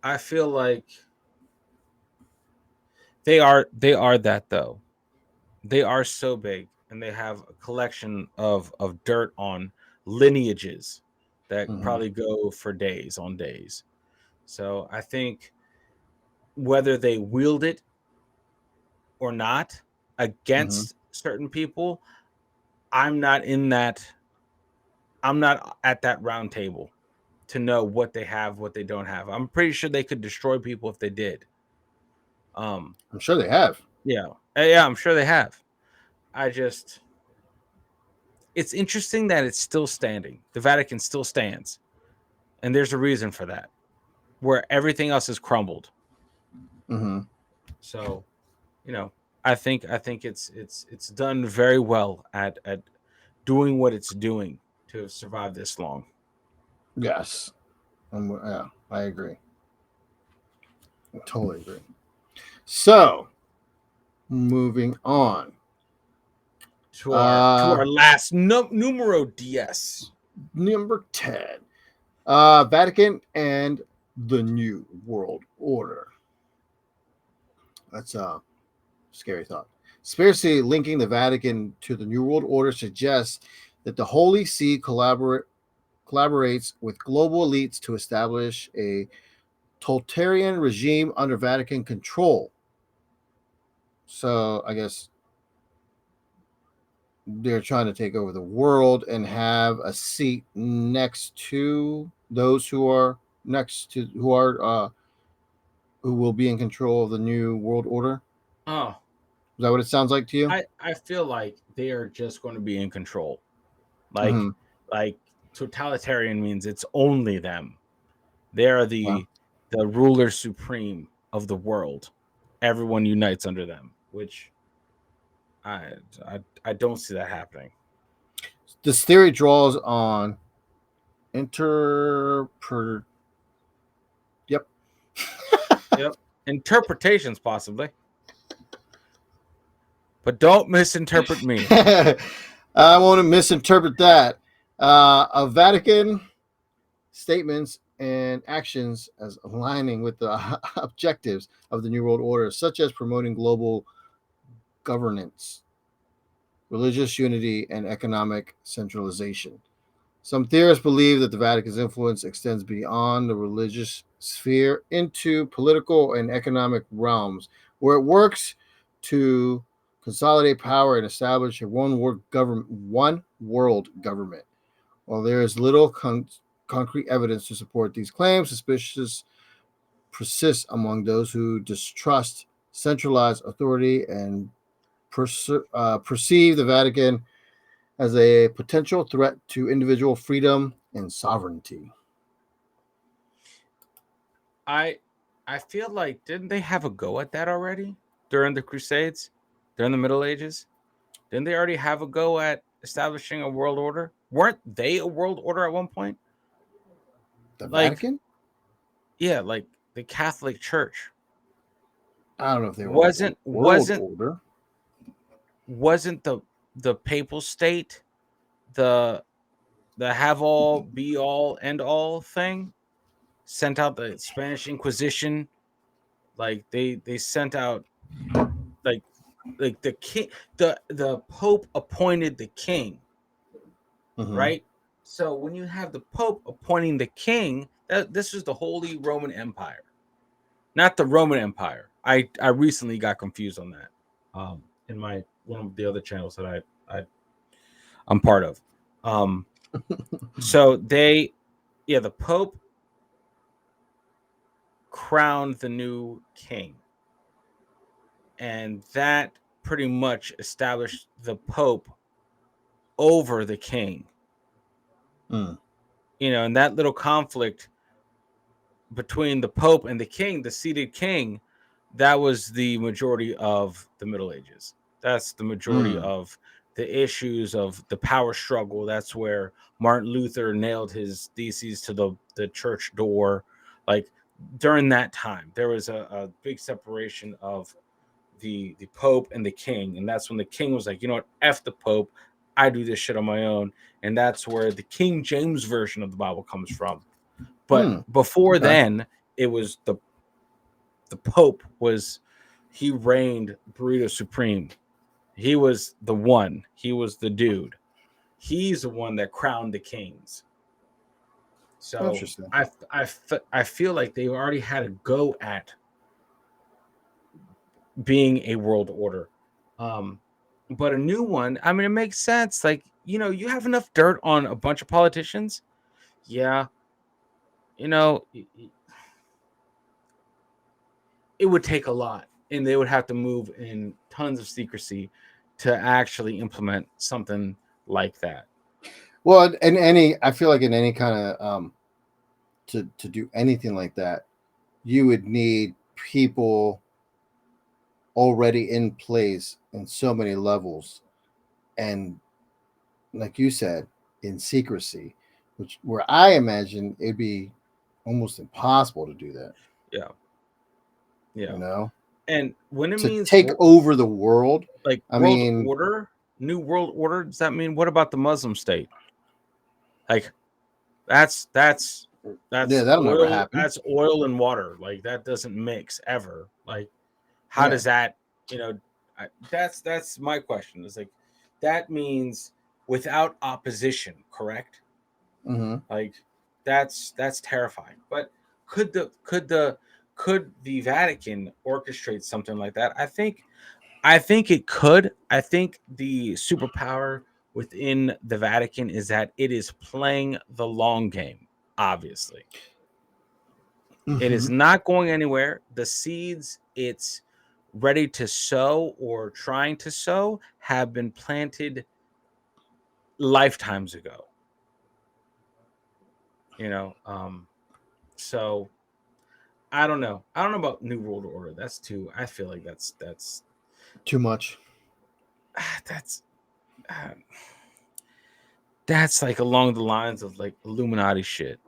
Speaker 2: I feel like they are that though. They are so big and they have a collection of dirt on lineages that
Speaker 1: hmm
Speaker 2: probably go for days on days. So I think whether they wield it or not
Speaker 1: hmm
Speaker 2: against certain people, I'm not in that I'm not at that round table to know what they have, what they don't have. I'm pretty sure they could destroy people if they did. Um,
Speaker 1: I'm sure they have.
Speaker 2: yeah, yeah, I'm sure they have. I just, it's interesting that it's still standing. The Vatican still stands, and there's a reason for that. Where everything else has crumbled.
Speaker 1: hmm
Speaker 2: So, you know, I think it's done very well at doing what it's doing to survive this long.
Speaker 1: Yes, yeah, I agree. I totally agree. So, moving on.
Speaker 2: To our last numero DS.
Speaker 1: Number 10. Vatican and the New World Order. That's a scary thought. Conspiracy linking the Vatican to the New World Order suggests that the Holy See collaborates with global elites to establish a totalitarian regime under Vatican control. So I guess they're trying to take over the world and have a seat next to those who are next to who will be in control of the new world order.
Speaker 2: Oh,
Speaker 1: Is that what it sounds like to you?
Speaker 2: I feel like they are just going to be in control. Like
Speaker 1: Mm-hmm.
Speaker 2: like totalitarian means it's only them. They are
Speaker 1: Yeah.
Speaker 2: the ruler supreme of the world. Everyone unites under them, which I don't see that happening.
Speaker 1: This theory draws on interpret. Yep.
Speaker 2: Yep. Interpretations possibly, but don't misinterpret me.
Speaker 1: I want to misinterpret that. Of Vatican statements and actions as aligning with the objectives of the New World Order, such as promoting global governance, religious unity, and economic centralization. Some theorists believe that the Vatican's influence extends beyond the religious sphere into political and economic realms, where it works to consolidate power and establish a one world government. While there is little concrete evidence to support these claims, suspicious persists among those who distrust centralized authority and perceive the Vatican as a potential threat to individual freedom and sovereignty.
Speaker 2: I I feel like didn't they have a go at that already during the Crusades, during the Middle Ages? Didn't they already have a go at establishing a world order? Weren't they a world order at one point?
Speaker 1: The
Speaker 2: Like,
Speaker 1: Vatican?
Speaker 2: yeah, like the Catholic Church
Speaker 1: I don't know if they were a
Speaker 2: wasn't
Speaker 1: world
Speaker 2: wasn't
Speaker 1: order.
Speaker 2: wasn't the papal state the have all, be all, end all thing, sent out the Spanish Inquisition. Like they sent out like the king, the Pope appointed the king,
Speaker 1: Mm-hmm.
Speaker 2: right? So when you have the Pope appointing the king, this is the Holy Roman Empire, not the Roman Empire. I recently got confused on that. In my one of the other channels that I'm part of. So the Pope crowned the new king, and that pretty much established the Pope over the king.
Speaker 1: Mm.
Speaker 2: And that little conflict between the Pope and the king, the seated king, that was the majority of the Middle Ages. That's the majority
Speaker 1: Mm.
Speaker 2: of the issues of the power struggle. That's where Martin Luther nailed his theses to the church door. Like during that time, there was a big separation of the Pope and the king, and that's when the king was like, you know what, F the Pope, I do this shit on my own, and that's where the King James version of the Bible comes from. But
Speaker 1: Mm.
Speaker 2: before
Speaker 1: Okay.
Speaker 2: then, it was the Pope was he reigned burrito supreme. He was the one. He was the dude. He's the one that crowned the kings. So
Speaker 1: Interesting.
Speaker 2: I feel like they already had a go at being a world order. Um, but a new one, I mean, it makes sense. Like, you have enough dirt on a bunch of politicians. Yeah, you know, it would take a lot, and they would have to move in tons of secrecy to actually implement something like that.
Speaker 1: Well, I feel like in any kind of to do anything like that, you would need people already in place in so many levels, and like you said, in secrecy, which where I imagine it'd be almost impossible to do that.
Speaker 2: Yeah,
Speaker 1: You
Speaker 2: yeah.
Speaker 1: know,
Speaker 2: And when it
Speaker 1: to
Speaker 2: means
Speaker 1: take over the world.
Speaker 2: like
Speaker 1: I
Speaker 2: world
Speaker 1: mean,
Speaker 2: order, new world order, does that mean what about the Muslim state? Like that's that's
Speaker 1: yeah,
Speaker 2: that's
Speaker 1: that'll never
Speaker 2: oil.
Speaker 1: happen.
Speaker 2: That's oil and water. Like that doesn't mix ever. Like how
Speaker 1: Yeah.
Speaker 2: does that? You know, that's my question. Is like that means without opposition, correct?
Speaker 1: Mm-hmm.
Speaker 2: Like that's terrifying. But could the Vatican orchestrate something like that? I think it could. I think the superpower within the Vatican is that it is playing the long game, obviously. It
Speaker 1: Mm-hmm.
Speaker 2: is not going anywhere. The seeds it's ready to sow or trying to sow have been planted lifetimes ago. You know, so I don't know. I don't know about New World Order. That's too. I feel like
Speaker 1: Too much.
Speaker 2: that's uh, that's like along the lines of like Illuminati shit.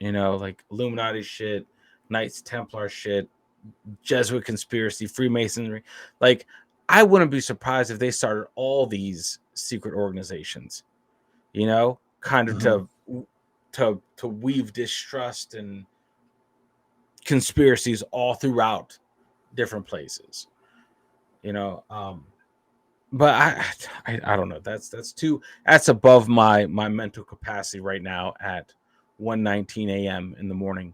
Speaker 2: Like Illuminati shit, Knights Templar shit, Jesuit conspiracy, Freemasonry. Like, I wouldn't be surprised if they started all these secret organizations, kind of
Speaker 1: Mm-hmm.
Speaker 2: to weave distrust and conspiracies all throughout different places, you know. But I don't know. That's above my mental capacity right now at 1:19 a.m. in the morning.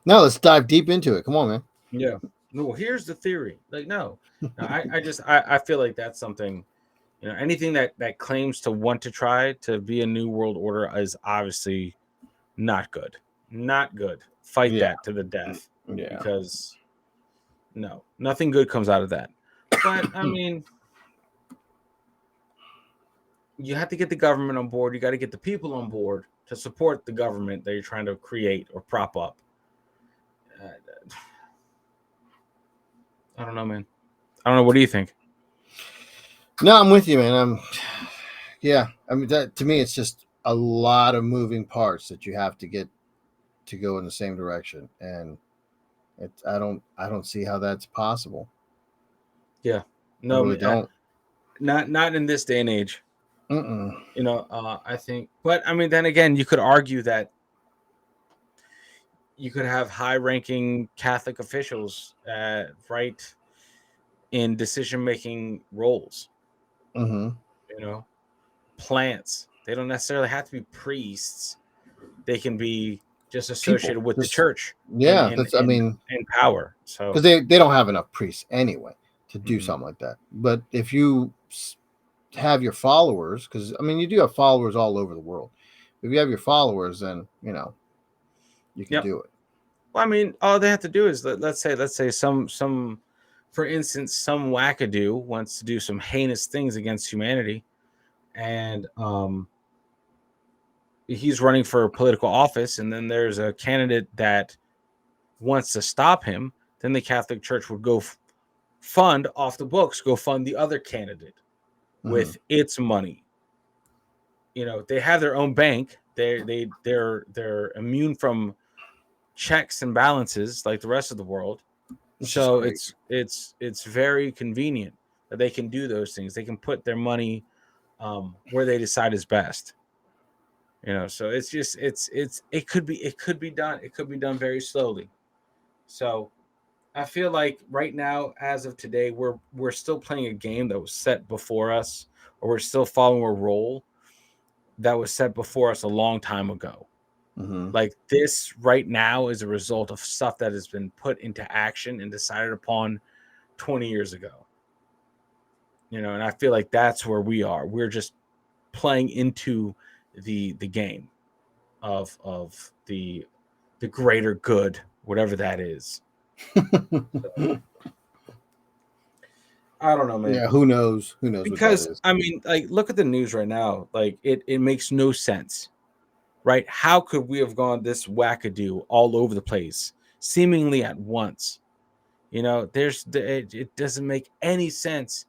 Speaker 1: Now let's dive deep into it. Come on, man.
Speaker 2: Yeah. No, here's the theory. Like, no. No, I feel like that's something, anything that claims to want to try to be a new world order is obviously not good. Not good. Fight
Speaker 1: Yeah.
Speaker 2: that to the death
Speaker 1: Yeah.
Speaker 2: because no, nothing good comes out of that. But I mean, you have to get the government on board. You got to get the people on board to support the government that you're trying to create or prop up. Uh, I don't know, man. I don't know. What do you think?
Speaker 1: No, I'm with you, man. Yeah. I mean, that to me, it's just a lot of moving parts that you have to get to go in the same direction, and I don't see how that's possible.
Speaker 2: Yeah.
Speaker 1: I
Speaker 2: No,
Speaker 1: really don't.
Speaker 2: not in this day and age.
Speaker 1: Mm-mm.
Speaker 2: I think, but I mean, then again, you could argue that you could have high-ranking Catholic officials, right, in decision-making roles.
Speaker 1: Mm-hmm.
Speaker 2: You know, plants. They don't necessarily have to be priests. They can be just
Speaker 1: People,
Speaker 2: associated with the
Speaker 1: just
Speaker 2: church in
Speaker 1: yeah.
Speaker 2: in
Speaker 1: That's I
Speaker 2: in
Speaker 1: mean,
Speaker 2: in power.
Speaker 1: because
Speaker 2: So,
Speaker 1: they don't have enough priests anyway to do
Speaker 2: mhm.
Speaker 1: something like that. But if you have your followers, because I mean, you do have followers all over the world. If you have your followers, then you can
Speaker 2: Yep.
Speaker 1: do it.
Speaker 2: Well, I mean, all they have to do is let's say some, for instance, some wackadoo wants to do some heinous things against humanity, and he's running for political office, and then there's a candidate that wants to stop him. Then the Catholic Church would go fund off the books, go fund the other candidate
Speaker 1: Mm-hmm.
Speaker 2: with its money. They have their own bank. They're immune from checks and balances like the rest of the world.
Speaker 1: Which is
Speaker 2: So
Speaker 1: great.
Speaker 2: it's very convenient that they can do those things. They can put their money where they decide is best. So it's just it could be done. It could be done very slowly. So I feel like right now, as of today, we're still playing a game that was set before us, or we're still following a role that was set before us a long time ago.
Speaker 1: Mm-hmm.
Speaker 2: Like this right now is a result of stuff that has been put into action and decided upon 20 years ago. And I feel like that's where we are. We're just playing into the game of the greater good, whatever that is. So I don't know, man.
Speaker 1: Yeah, who knows? Who knows what that
Speaker 2: Because
Speaker 1: is?
Speaker 2: I mean, like, look at the news right now. Like, it makes no sense, right? How could we have gone this wackadoo all over the place, seemingly at once? It doesn't make any sense.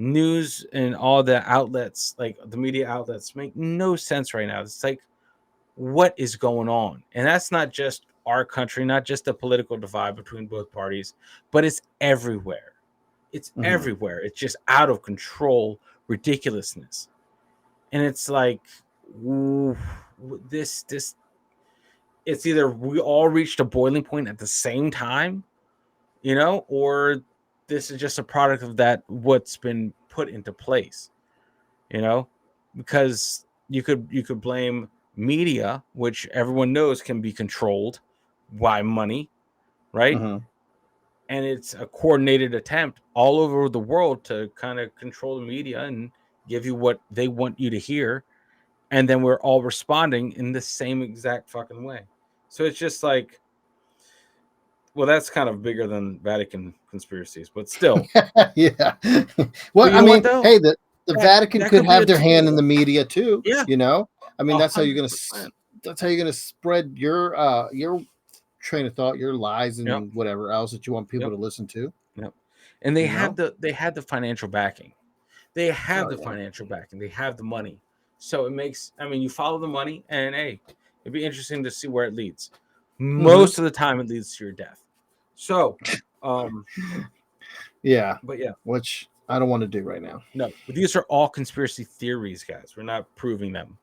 Speaker 2: News and all the outlets, like the media outlets, make no sense right now. It's like, what is going on? And that's not just our country, not just the political divide between both parties, but it's everywhere. It's
Speaker 1: Mm-hmm.
Speaker 2: everywhere. It's just out of control ridiculousness. And it's like, ooh, this it's either we all reached a boiling point at the same time, or this is just a product of that what's been put into place, you know, because you could blame media, which everyone knows can be controlled by money, right?
Speaker 1: Mm-hmm.
Speaker 2: And it's a coordinated attempt all over the world to kind of control the media and give you what they want you to hear, and then we're all responding in the same exact fucking way. So it's just like, well, that's kind of bigger than Vatican conspiracies, but still.
Speaker 1: Yeah.
Speaker 2: But
Speaker 1: Well,
Speaker 2: you
Speaker 1: I
Speaker 2: know what
Speaker 1: mean,
Speaker 2: though?
Speaker 1: hey, the
Speaker 2: That
Speaker 1: Vatican
Speaker 2: that
Speaker 1: could
Speaker 2: could be
Speaker 1: have
Speaker 2: a
Speaker 1: their hand in
Speaker 2: tool.
Speaker 1: the media too.
Speaker 2: Yeah,
Speaker 1: I mean,
Speaker 2: 100%.
Speaker 1: that's how you're gonna spread your train of thought, your lies,
Speaker 2: Yep,
Speaker 1: and whatever else that you want people
Speaker 2: yep,
Speaker 1: to listen to.
Speaker 2: yep. And they
Speaker 1: You
Speaker 2: have
Speaker 1: know?
Speaker 2: the financial backing. They have
Speaker 1: Oh
Speaker 2: the
Speaker 1: yeah.
Speaker 2: financial backing. They have the money. So it makes, I mean, you follow the money, and hey, it'd be interesting to see where it leads.
Speaker 1: Mm-hmm.
Speaker 2: Most of the time, it leads to your death. So, um,
Speaker 1: Yeah.
Speaker 2: but yeah,
Speaker 1: Which I don't want to do right now.
Speaker 2: no, but these are all conspiracy theories, guys. We're not proving them.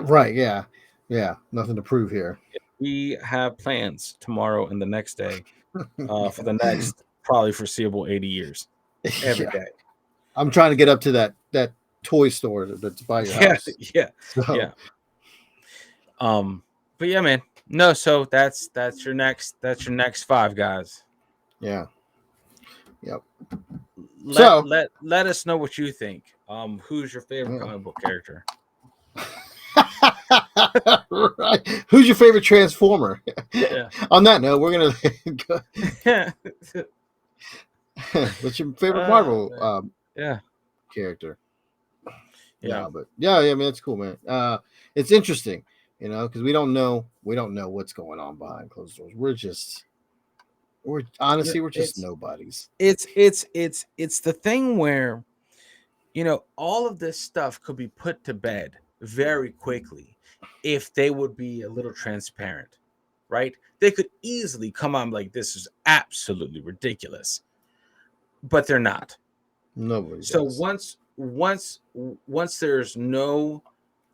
Speaker 1: Right. Yeah. Yeah. Nothing to prove here.
Speaker 2: We have plans tomorrow and the next day, for
Speaker 1: Yeah.
Speaker 2: the next probably foreseeable 80 years, every
Speaker 1: Yeah.
Speaker 2: day.
Speaker 1: I'm trying to get up to that toy store that's by your
Speaker 2: Yeah,
Speaker 1: house.
Speaker 2: yeah,
Speaker 1: So
Speaker 2: yeah. Um, but yeah, man. No, so that's your next five, guys.
Speaker 1: yeah. Yep.
Speaker 2: Let
Speaker 1: So
Speaker 2: let let us know what you think. Who's your favorite
Speaker 1: yeah.
Speaker 2: comic book character?
Speaker 1: Right. Who's your favorite Transformer?
Speaker 2: Yeah.
Speaker 1: On that note, we're gonna go.
Speaker 2: Yeah.
Speaker 1: What's your favorite Marvel
Speaker 2: Man. Yeah.
Speaker 1: character?
Speaker 2: Yeah.
Speaker 1: No, but yeah, I mean it's cool, man. It's interesting, because we don't know what's going on behind closed doors. We're
Speaker 2: Yeah.
Speaker 1: honestly we're just
Speaker 2: It's
Speaker 1: nobodies.
Speaker 2: it's it's it's it's the thing where all of this stuff could be put to bed very quickly if they would be a little transparent, right? They could easily come on like, this is absolutely ridiculous, but they're not.
Speaker 1: Nobody
Speaker 2: So
Speaker 1: does.
Speaker 2: once there's no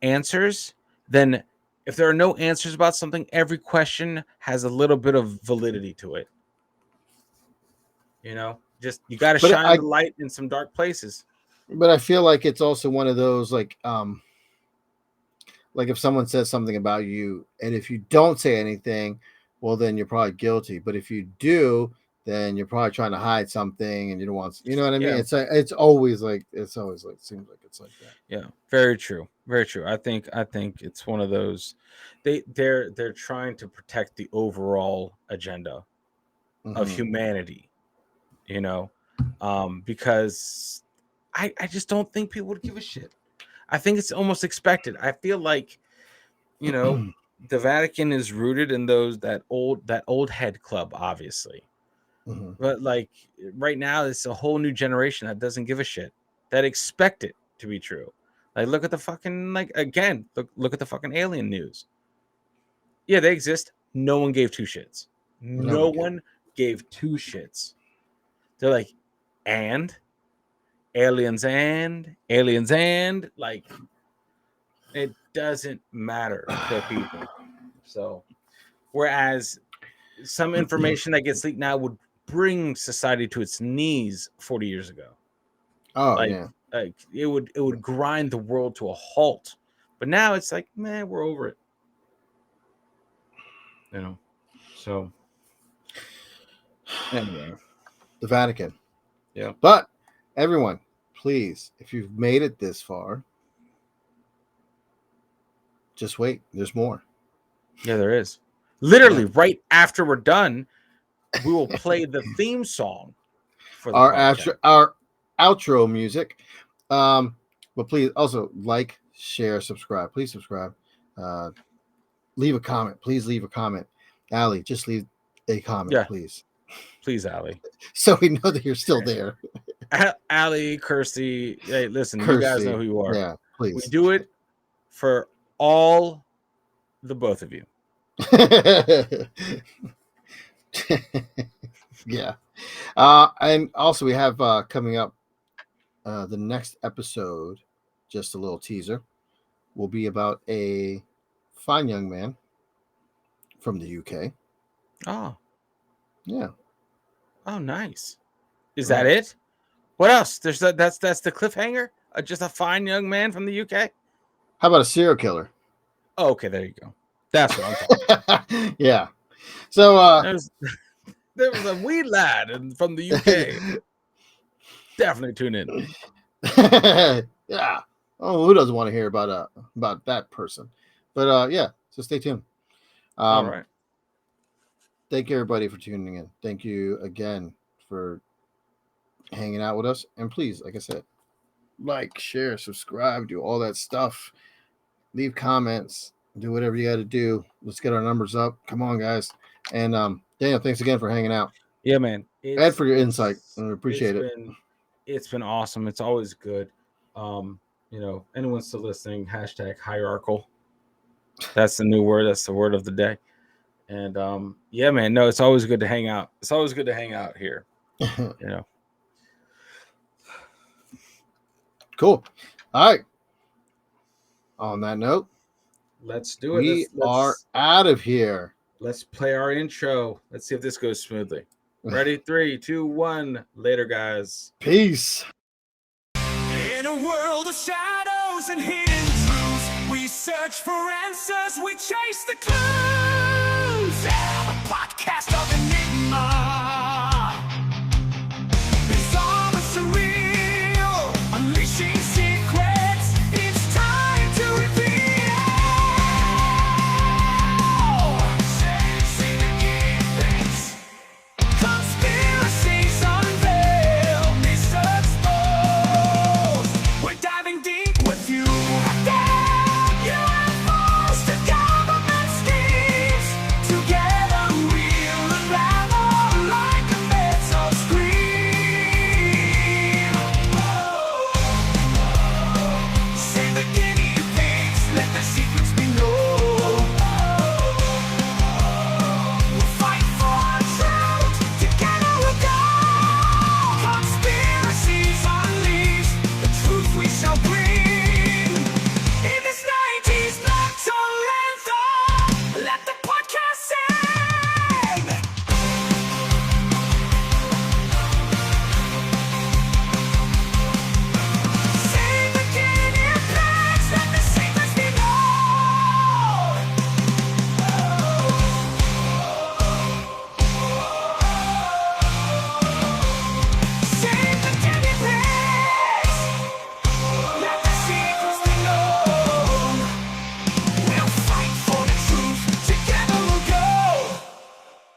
Speaker 2: answers, then if there are no answers about something, every question has a little bit of validity to it. Just you got to
Speaker 1: But
Speaker 2: shine
Speaker 1: I
Speaker 2: the light in some dark places.
Speaker 1: but I feel like it's also one of those like if someone says something about you, and if you don't say anything, well then you're probably guilty. But if you do, then you're probably trying to hide something, and you don't want, you know what I mean?
Speaker 2: Yeah,
Speaker 1: It's always like it seems like it's like that.
Speaker 2: yeah, very true, very true. I think it's one of those. They're trying to protect the overall agenda of
Speaker 1: Mm-hmm.
Speaker 2: humanity, you know, because I just don't think people would give a shit. I think it's almost expected. I feel like you know the Vatican is rooted in that old head club, obviously,
Speaker 1: Mm-hmm.
Speaker 2: but like right now, it's a whole new generation that doesn't give a shit, that expect it to be true. Like, look at the fucking like again. Look at the fucking alien news. Yeah, they exist. No one gave two shits. No
Speaker 1: Nobody cares.
Speaker 2: one gave two shits. They're like, and aliens and like it doesn't matter to people. So whereas some information that gets leaked now would bring society to its knees 40 years ago.
Speaker 1: Oh
Speaker 2: Like
Speaker 1: yeah.
Speaker 2: like it would grind the world to a halt. But now it's like, man, we're over it. You know. So anyway,
Speaker 1: The Vatican.
Speaker 2: yeah.
Speaker 1: But everyone, please, if you've made it this far, just wait. There's more.
Speaker 2: Yeah, there is.
Speaker 1: Yeah.
Speaker 2: Literally right after we're done, we will play the theme song for the podcast.
Speaker 1: Our outro music. But please also like, share, subscribe. Please subscribe. Uh, leave a comment. Please leave a comment. Allie, just leave a comment,
Speaker 2: Yeah,
Speaker 1: please,
Speaker 2: please, Allie.
Speaker 1: so we know that you're still there.
Speaker 2: Allie, Kirsty, hey, listen, you guys know
Speaker 1: Kirsty,
Speaker 2: who you are.
Speaker 1: yeah,
Speaker 2: We
Speaker 1: please.
Speaker 2: do it for all the both of you.
Speaker 1: Yeah. And also we have coming up the next episode, just a little teaser, will be about a fine young man from the UK.
Speaker 2: Oh,
Speaker 1: Yeah,
Speaker 2: oh, nice. Is that
Speaker 1: right.
Speaker 2: it? What else? That's the cliffhanger. Just a fine young man from the UK.
Speaker 1: How about a serial killer?
Speaker 2: Oh, okay, there you go. That's what I'm talking
Speaker 1: Yeah. So
Speaker 2: about. There was a wee lad from the UK. Definitely tune in.
Speaker 1: yeah. Oh, who doesn't want to hear about that person? But yeah, so stay tuned.
Speaker 2: All
Speaker 1: Um,
Speaker 2: right.
Speaker 1: thank you everybody for tuning in. Thank you again for hanging out with us. And please, like I said, like, share, subscribe, do all that stuff. Leave comments, do whatever you got to do. Let's get our numbers up. Come on, guys. And Daniel, thanks again for hanging out
Speaker 2: Yeah, man.
Speaker 1: and
Speaker 2: It's
Speaker 1: for your insight.
Speaker 2: it's
Speaker 1: I
Speaker 2: it's
Speaker 1: appreciate it.
Speaker 2: been it's been awesome. It's always good. Anyone still listening, hashtag hierarchical. That's the new word. That's the word of the day. And yeah, man. No, it's always good to hang out. It's always good to hang out here. You know.
Speaker 1: Cool. All right. On that note,
Speaker 2: Let's do it.
Speaker 1: we
Speaker 2: Let's
Speaker 1: are
Speaker 2: let's
Speaker 1: out of here.
Speaker 2: let's play our intro. Let's see if this goes smoothly. Ready? 3, 2, 1. Later, guys.
Speaker 1: Peace.
Speaker 3: In a world of shadows and hidden truths, we search for answers, we chase the clues. A podcast of enigma.